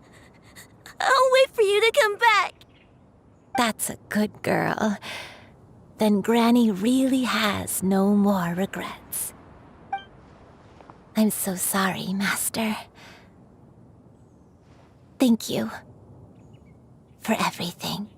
Speaker 13: I'll wait for you to come back.
Speaker 11: That's a good girl. Then Granny really has no more regrets. I'm so sorry, Master. Thank you for everything.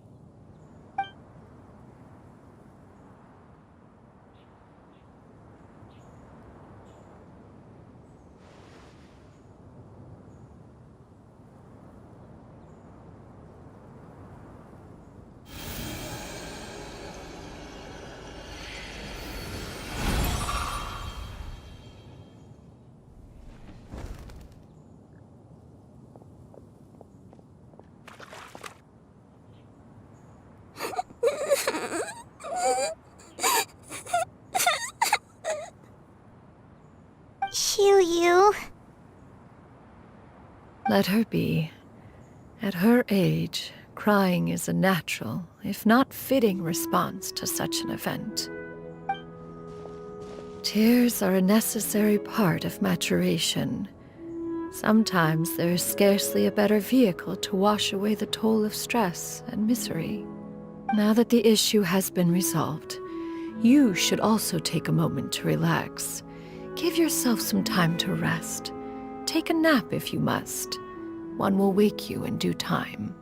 Speaker 1: Xianyun.
Speaker 2: Let her be. At her age, crying is a natural, if not fitting, response to such an event. Tears are a necessary part of maturation. Sometimes there is scarcely a better vehicle to wash away the toll of stress and misery. Now that the issue has been resolved, you should also take a moment to relax. Give yourself some time to rest. Take a nap if you must. One will wake you in due time.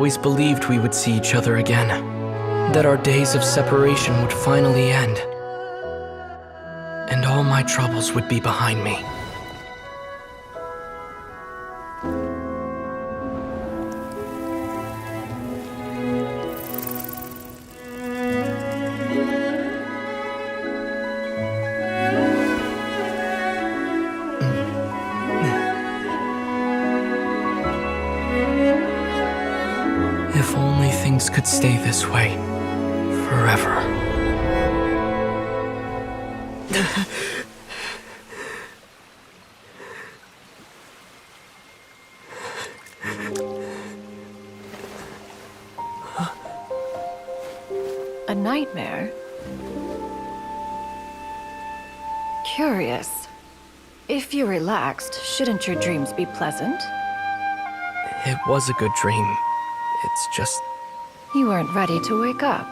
Speaker 5: always believed we would see each other again, that our days of separation would finally end, and all my troubles would be behind me. If only things could stay this way forever.
Speaker 2: A nightmare? Curious. If you're relaxed, shouldn't your dreams be pleasant?
Speaker 5: It was a good dream. It's just...
Speaker 2: You weren't ready to wake up.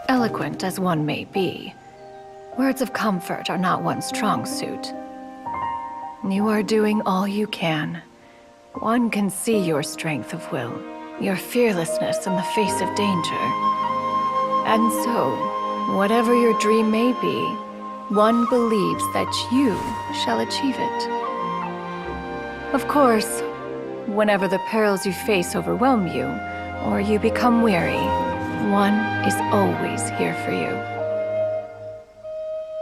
Speaker 2: Eloquent as one may be, words of comfort are not one's strong suit. You are doing all you can. One can see your strength of will, your fearlessness in the face of danger. And so, whatever your dream may be, one believes that you shall achieve it. Of course, whenever the perils you face overwhelm you, or you become weary, one is always here for you.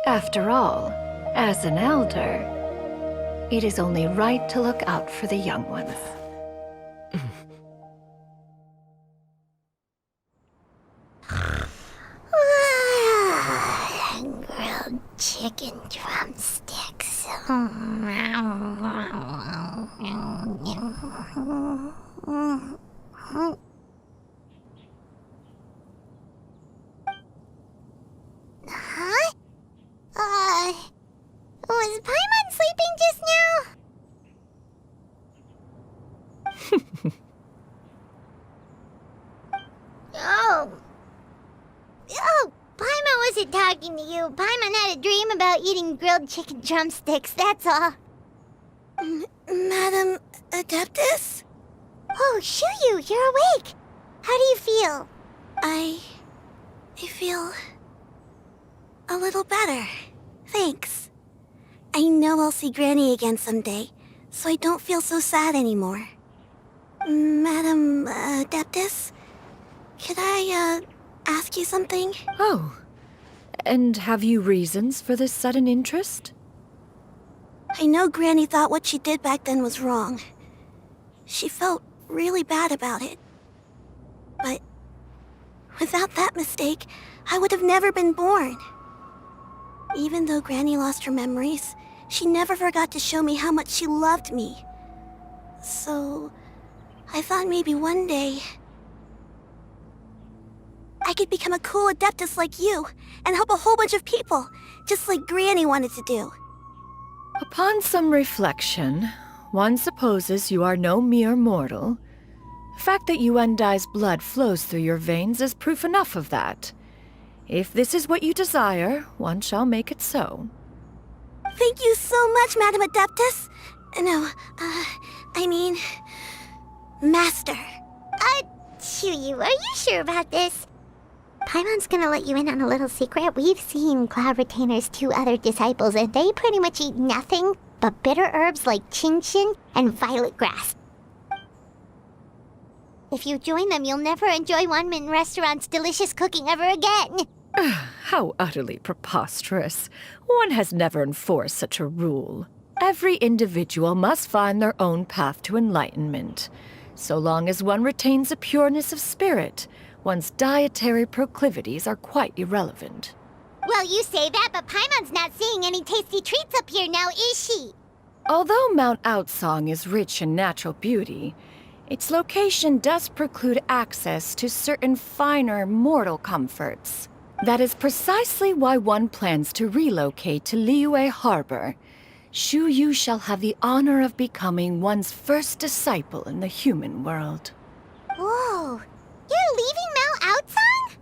Speaker 2: After all, as an elder, it is only right to look out for the young ones.
Speaker 1: Grilled chicken drumsticks. Huh? Was Paimon sleeping just now? Oh, Paimon wasn't talking to you. Paimon had a dream about eating grilled chicken drumsticks, that's all.
Speaker 13: Madam Adeptus?
Speaker 1: Oh, Xianyun, you're awake. How do you feel?
Speaker 13: I feel a little better. Thanks. I know I'll see Granny again someday, so I don't feel so sad anymore. Madam Adeptus? Could I, ask you something?
Speaker 2: Oh. And have you reasons for this sudden interest?
Speaker 13: I know Granny thought what she did back then was wrong. She felt really bad about it. But without that mistake, I would have never been born. Even though Granny lost her memories, she never forgot to show me how much she loved me. So, I thought maybe one day I could become a cool Adeptus like you and help a whole bunch of people, just like Granny wanted to do.
Speaker 2: Upon some reflection, one supposes you are no mere mortal. The fact that Yuendai's blood flows through your veins is proof enough of that. If this is what you desire, one shall make it so.
Speaker 13: Thank you so much, Madam Adeptus. No, I mean, Master.
Speaker 1: Xianyun, are you sure about this? Paimon's gonna let you in on a little secret. We've seen Cloud Retainer's 2 other disciples, and they pretty much eat nothing but bitter herbs like Xianyun and violet grass. If you join them, you'll never enjoy Wanmin Restaurant's delicious cooking ever again.
Speaker 2: How utterly preposterous. One has never enforced such a rule. Every individual must find their own path to enlightenment. So long as one retains a pureness of spirit, one's dietary proclivities are quite irrelevant.
Speaker 1: Well, you say that, but Paimon's not seeing any tasty treats up here now, is she?
Speaker 2: Although Mount Outsong is rich in natural beauty, its location does preclude access to certain finer mortal comforts. That is precisely why one plans to relocate to Liyue Harbor. Xianyun shall have the honor of becoming one's first disciple in the human world.
Speaker 1: Whoa! You're leaving Mount Outsang?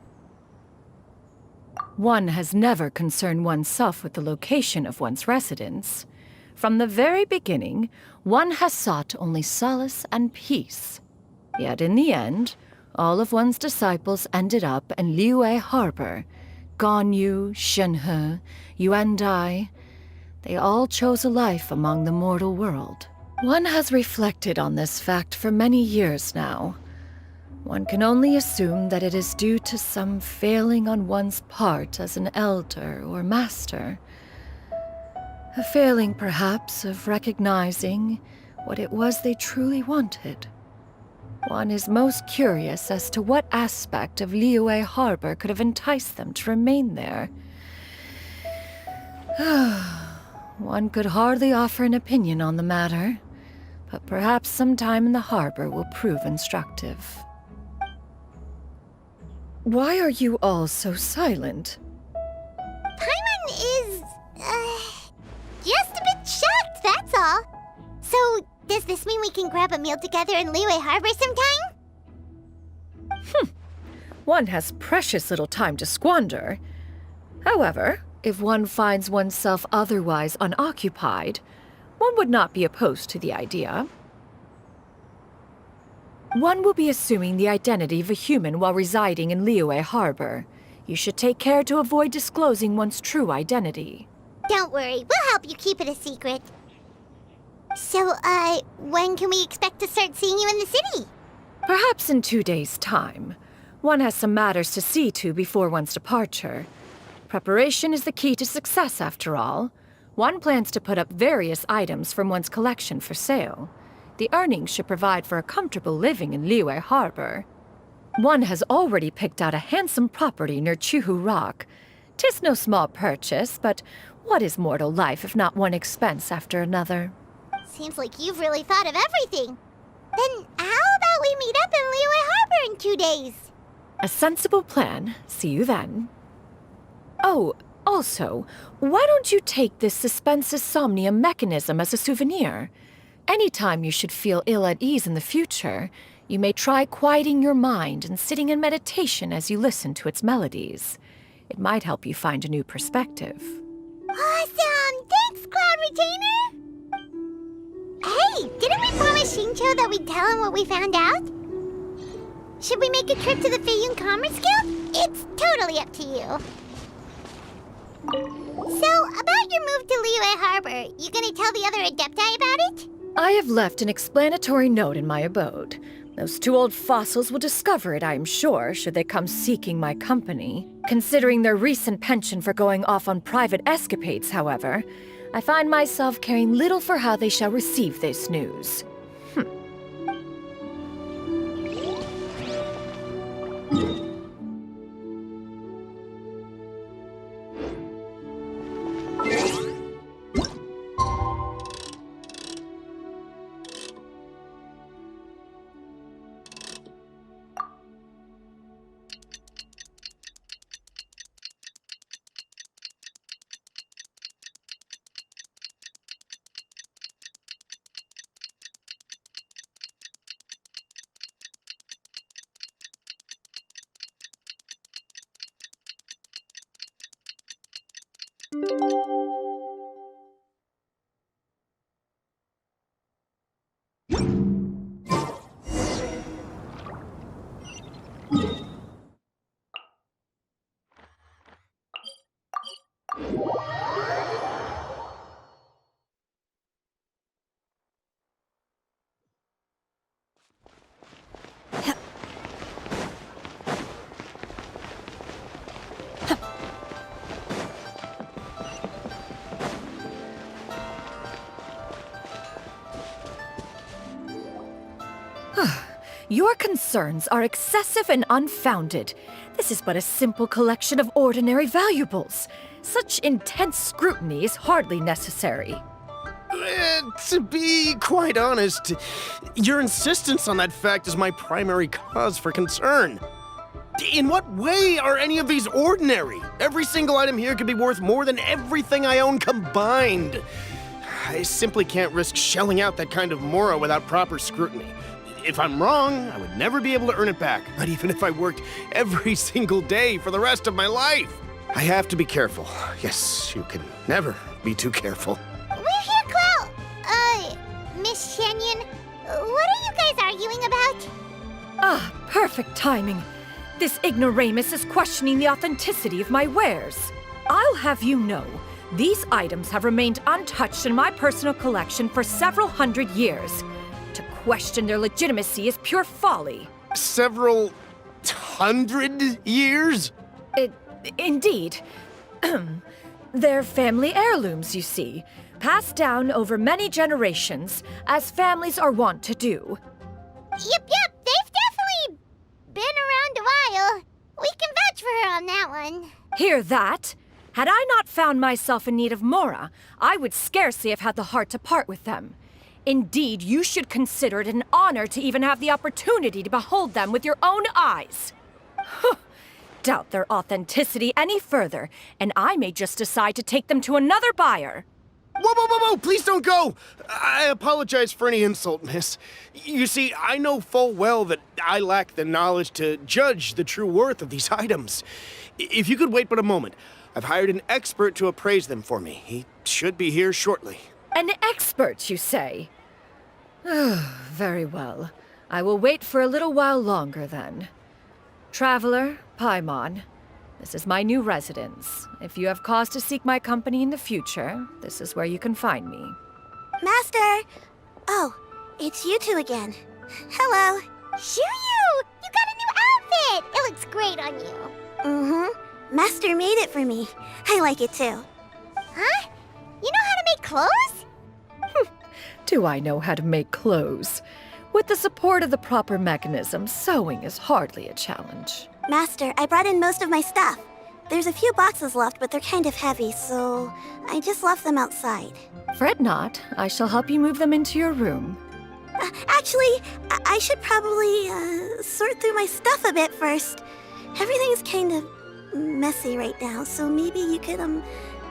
Speaker 2: One has never concerned oneself with the location of one's residence. From the very beginning, one has sought only solace and peace. Yet in the end, all of one's disciples ended up in Liyue Harbor. Ganyu, Shenhe, Yuandai. They all chose a life among the mortal world. One has reflected on this fact for many years now. One can only assume that it is due to some failing on one's part as an elder or master. A failing, perhaps, of recognizing what it was they truly wanted. One is most curious as to what aspect of Liyue Harbor could have enticed them to remain there. One could hardly offer an opinion on the matter, but perhaps some time in the harbor will prove instructive. Why are you all so silent?
Speaker 1: Paimon is, just a bit shocked, that's all. So, does this mean we can grab a meal together in Liyue Harbor sometime?
Speaker 2: One has precious little time to squander. However, if one finds oneself otherwise unoccupied, one would not be opposed to the idea. One will be assuming the identity of a human while residing in Liyue Harbor. You should take care to avoid disclosing one's true identity.
Speaker 1: Don't worry, we'll help you keep it a secret. So, when can we expect to start seeing you in the city?
Speaker 2: Perhaps in 2 days' time. One has some matters to see to before one's departure. Preparation is the key to success, after all. One plans to put up various items from one's collection for sale. The earnings should provide for a comfortable living in Liyue Harbor. One has already picked out a handsome property near Chuhu Rock. 'Tis no small purchase, but what is mortal life if not one expense after another?
Speaker 1: Seems like you've really thought of everything. Then how about we meet up in Liyue Harbor in 2 days?
Speaker 2: A sensible plan. See you then. Oh, also, why don't you take this suspense insomnia mechanism as a souvenir? Anytime you should feel ill at ease in the future, you may try quieting your mind and sitting in meditation as you listen to its melodies. It might help you find a new perspective.
Speaker 1: Awesome! Thanks, Cloud Retainer! Hey, didn't we promise Shincho that we'd tell him what we found out? Should we make a trip to the Feiyun Commerce Guild? It's totally up to you. So, about your move to Liyue Harbor, you gonna tell the other Adepti about it?
Speaker 2: I have left an explanatory note in my abode. Those 2 old fossils will discover it, I am sure, should they come seeking my company. Considering their recent penchant for going off on private escapades, however, I find myself caring little for how they shall receive this news. Your concerns are excessive and unfounded. This is but a simple collection of ordinary valuables. Such intense scrutiny is hardly necessary.
Speaker 20: To be quite honest, your insistence on that fact is my primary cause for concern. In what way are any of these ordinary? Every single item here could be worth more than everything I own combined. I simply can't risk shelling out that kind of mora without proper scrutiny. If I'm wrong, I would never be able to earn it back, not even if I worked every single day for the rest of my life. I have to be careful. Yes, you can never be too careful.
Speaker 1: We're here, Clow! Miss Xianyun, what are you guys arguing about?
Speaker 2: Ah, perfect timing. This ignoramus is questioning the authenticity of my wares. I'll have you know, these items have remained untouched in my personal collection for several hundred years. To question their legitimacy is pure folly.
Speaker 20: Several hundred years?
Speaker 2: Indeed. They're family heirlooms, you see, passed down over many generations, as families are wont to do.
Speaker 1: Yep, they've definitely been around a while. We can vouch for her on that one.
Speaker 2: Hear that? Had I not found myself in need of Mora, I would scarcely have had the heart to part with them. Indeed, you should consider it an honor to even have the opportunity to behold them with your own eyes. Doubt their authenticity any further, and I may just decide to take them to another buyer.
Speaker 20: Whoa! Please don't go! I apologize for any insult, miss. You see, I know full well that I lack the knowledge to judge the true worth of these items. If you could wait but a moment, I've hired an expert to appraise them for me. He should be here shortly.
Speaker 2: An expert, you say? Very well. I will wait for a little while longer, then. Traveler, Paimon, this is my new residence. If you have cause to seek my company in the future, this is where you can find me.
Speaker 13: Master! Oh, it's you two again. Hello.
Speaker 1: Xianyun! You got a new outfit! It looks great on you.
Speaker 13: Mm-hmm. Master made it for me. I like it too.
Speaker 1: Huh? You know how to make clothes?
Speaker 2: Do I know how to make clothes? With the support of the proper mechanism, sewing is hardly a challenge.
Speaker 13: Master, I brought in most of my stuff. There's a few boxes left, but they're kind of heavy, so I just left them outside.
Speaker 2: Fret not. I shall help you move them into your room.
Speaker 13: Actually, I should probably sort through my stuff a bit first. Everything's kind of messy right now, so maybe you could,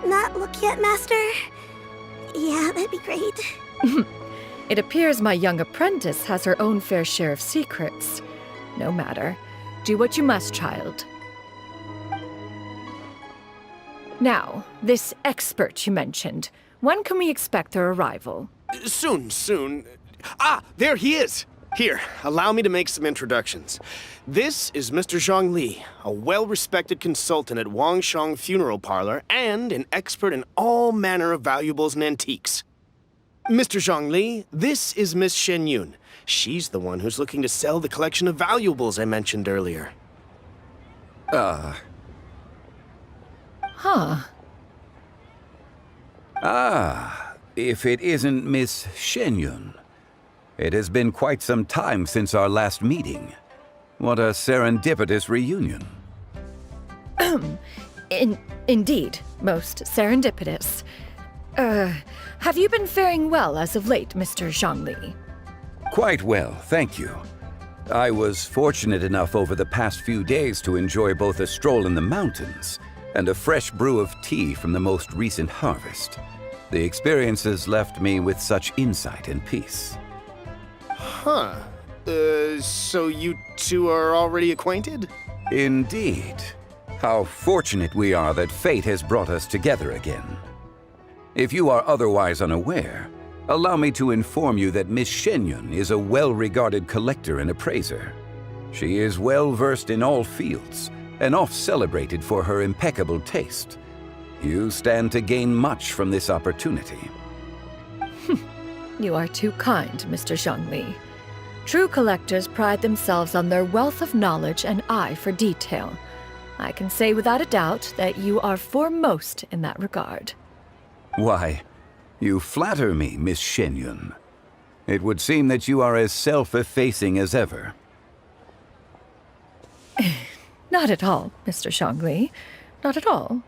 Speaker 13: not look yet, Master? Yeah, that'd be great.
Speaker 2: It appears my young apprentice has her own fair share of secrets. No matter. Do what you must, child. Now, this expert you mentioned, when can we expect their arrival?
Speaker 20: Soon. Ah, there he is! Here, allow me to make some introductions. This is Mr. Zhongli, a well-respected consultant at Wangshang Funeral Parlor and an expert in all manner of valuables and antiques. Mr. Zhongli, this is Miss Xianyun. She's the one who's looking to sell the collection of valuables I mentioned earlier.
Speaker 2: Huh.
Speaker 21: Ah, if it isn't Miss Xianyun. It has been quite some time since our last meeting. What a serendipitous reunion.
Speaker 2: Indeed, most serendipitous. Have you been faring well as of late, Mr. Zhongli?
Speaker 21: Quite well, thank you. I was fortunate enough over the past few days to enjoy both a stroll in the mountains and a fresh brew of tea from the most recent harvest. The experiences left me with such insight and peace.
Speaker 20: Huh. So you two are already acquainted?
Speaker 21: Indeed. How fortunate we are that fate has brought us together again. If you are otherwise unaware, allow me to inform you that Miss Xianyun is a well-regarded collector and appraiser. She is well-versed in all fields, and oft-celebrated for her impeccable taste. You stand to gain much from this opportunity.
Speaker 2: You are too kind, Mr. Zhongli. True collectors pride themselves on their wealth of knowledge and eye for detail. I can say without a doubt that you are foremost in that regard.
Speaker 21: Why, you flatter me, Miss Xianyun. It would seem that you are as self-effacing as ever.
Speaker 2: Not at all, Mr. Zhongli. Not at all.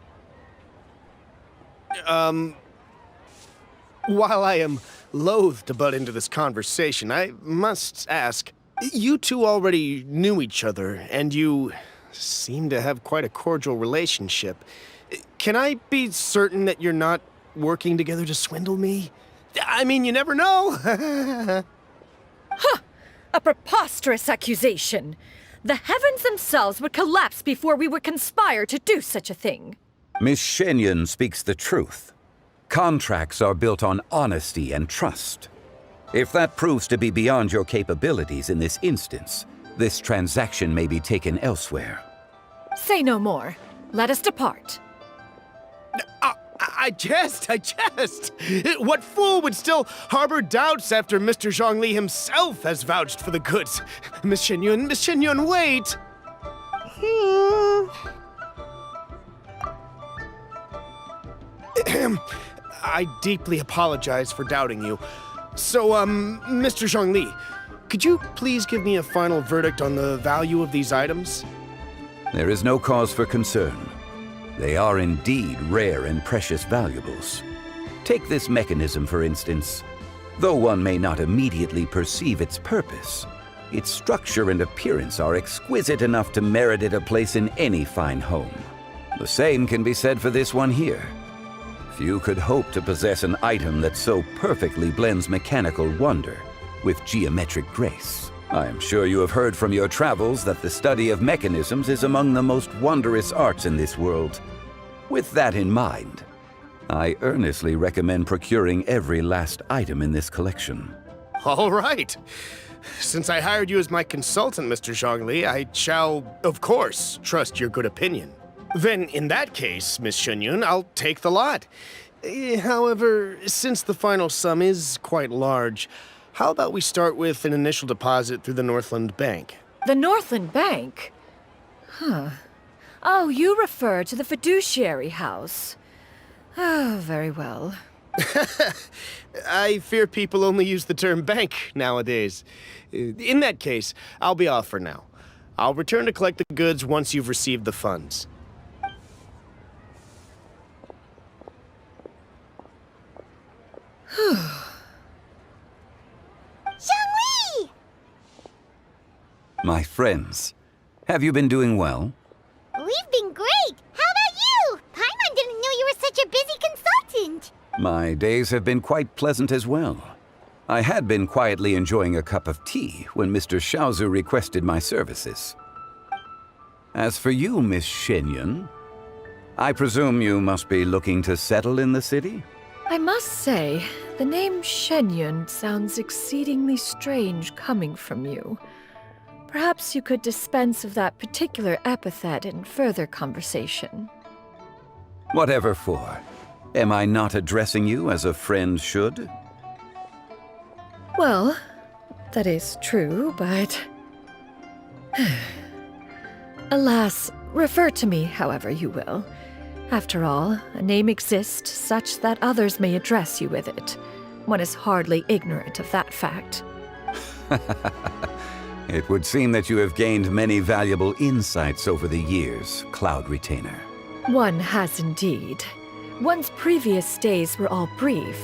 Speaker 20: While I am loath to butt into this conversation, I must ask, you two already knew each other, and you seem to have quite a cordial relationship. Can I be certain that you're not working together to swindle me? I mean, you never know.
Speaker 2: Huh! A preposterous accusation. The heavens themselves would collapse before we would conspire to do such a thing.
Speaker 21: Miss Xianyun speaks the truth. Contracts are built on honesty and trust. If that proves to be beyond your capabilities in this instance, this transaction may be taken elsewhere.
Speaker 2: Say no more. Let us depart.
Speaker 20: I jest. What fool would still harbor doubts after Mr. Zhongli himself has vouched for the goods? Miss Xianyun, wait! I deeply apologize for doubting you. So, Mr. Zhongli, could you please give me a final verdict on the value of these items?
Speaker 21: There is no cause for concern. They are indeed rare and precious valuables. Take this mechanism, for instance. Though one may not immediately perceive its purpose, its structure and appearance are exquisite enough to merit it a place in any fine home. The same can be said for this one here. Few could hope to possess an item that so perfectly blends mechanical wonder with geometric grace. I am sure you have heard from your travels that the study of mechanisms is among the most wondrous arts in this world. With that in mind, I earnestly recommend procuring every last item in this collection.
Speaker 20: All right. Since I hired you as my consultant, Mr. Zhongli, I shall, of course, trust your good opinion. Then, in that case, Miss Xianyun, I'll take the lot. However, since the final sum is quite large, how about we start with an initial deposit through the Northland Bank?
Speaker 2: The Northland Bank? Huh. Oh, you refer to the fiduciary house. Oh, very well.
Speaker 20: I fear people only use the term bank nowadays. In that case, I'll be off for now. I'll return to collect the goods once you've received the funds.
Speaker 1: Zhongli!
Speaker 21: My friends, have you been doing well?
Speaker 1: We've been great! How about you? Paimon didn't know you were such a busy consultant!
Speaker 21: My days have been quite pleasant as well. I had been quietly enjoying a cup of tea when Mr. Xiaozu requested my services. As for you, Miss Xianyun, I presume you must be looking to settle in the city?
Speaker 2: I must say, the name Xianyun sounds exceedingly strange coming from you. Perhaps you could dispense of that particular epithet in further conversation.
Speaker 21: Whatever for. Am I not addressing you as a friend should?
Speaker 2: Well, that is true, but... Alas, refer to me however you will. After all, a name exists such that others may address you with it. One is hardly ignorant of that fact.
Speaker 21: It would seem that you have gained many valuable insights over the years, Cloud Retainer.
Speaker 2: One has indeed. One's previous days were all brief.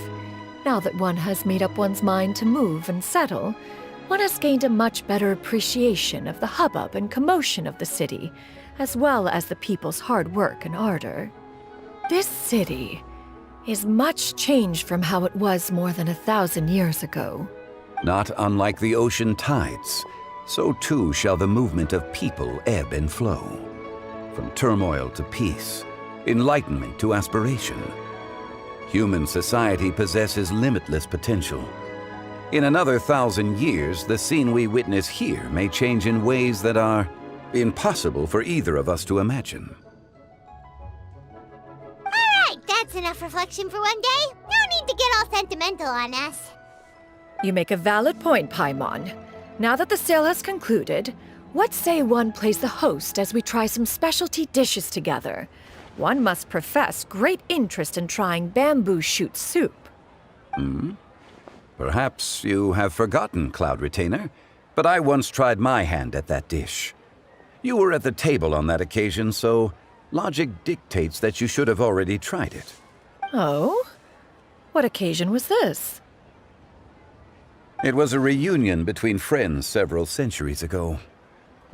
Speaker 2: Now that one has made up one's mind to move and settle, one has gained a much better appreciation of the hubbub and commotion of the city, as well as the people's hard work and ardor. This city is much changed from how it was more than 1,000 years ago.
Speaker 21: Not unlike the ocean tides, so too shall the movement of people ebb and flow. From turmoil to peace, enlightenment to aspiration. Human society possesses limitless potential. In another 1,000 years, the scene we witness here may change in ways that are impossible for either of us to imagine.
Speaker 1: Alright, that's enough reflection for one day. No need to get all sentimental on us.
Speaker 2: You make a valid point, Paimon. Now that the sale has concluded, what say one plays the host as we try some specialty dishes together? One must profess great interest in trying bamboo shoot soup.
Speaker 21: Perhaps you have forgotten, Cloud Retainer, but I once tried my hand at that dish. You were at the table on that occasion, so logic dictates that you should have already tried it.
Speaker 2: Oh? What occasion was this?
Speaker 21: It was a reunion between friends several centuries ago.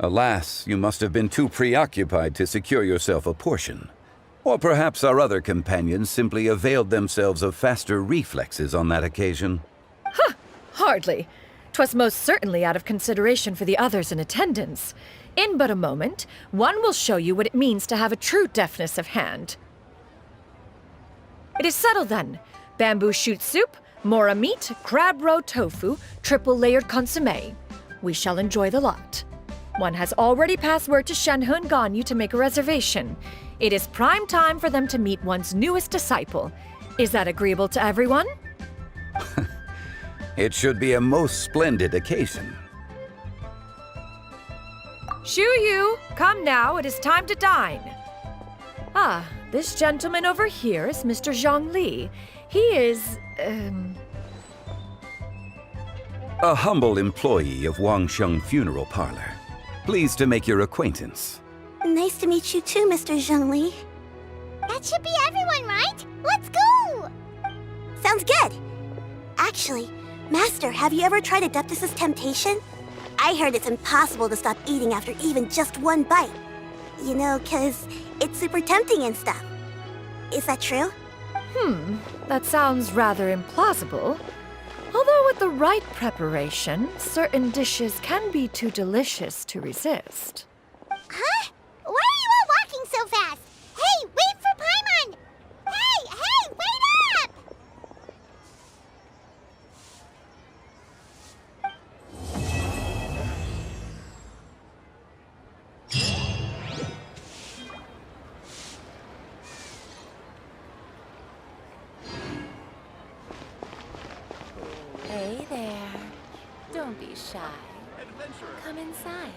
Speaker 21: Alas, you must have been too preoccupied to secure yourself a portion. Or perhaps our other companions simply availed themselves of faster reflexes on that occasion.
Speaker 2: Huh, hardly. 'Twas most certainly out of consideration for the others in attendance. In but a moment, one will show you what it means to have a true deftness of hand. It is settled then. Bamboo shoot soup, mora meat, crab roe tofu, triple-layered consommé. We shall enjoy the lot. One has already passed word to Xianyun and Ganyu to make a reservation. It is prime time for them to meet one's newest disciple. Is that agreeable to everyone?
Speaker 21: It should be a most splendid occasion.
Speaker 2: Xiu, come now, it is time to dine. Ah, this gentleman over here is Mr. Zhongli. He is,
Speaker 21: A humble employee of Wangsheng Funeral Parlor. Pleased to make your acquaintance.
Speaker 13: Nice to meet you too, Mr. Zhongli.
Speaker 1: That should be everyone, right? Let's go!
Speaker 13: Sounds good! Actually, Master, have you ever tried Adeptus' temptation? I heard it's impossible to stop eating after even just one bite. You know, 'cause it's super tempting and stuff. Is that true?
Speaker 2: That sounds rather implausible. Although with the right preparation, certain dishes can be too delicious to resist.
Speaker 1: Huh? Why are you all walking so fast? Hey, wait for Paimon! Hey, wait up!
Speaker 11: Hey there. Don't be shy. Come inside.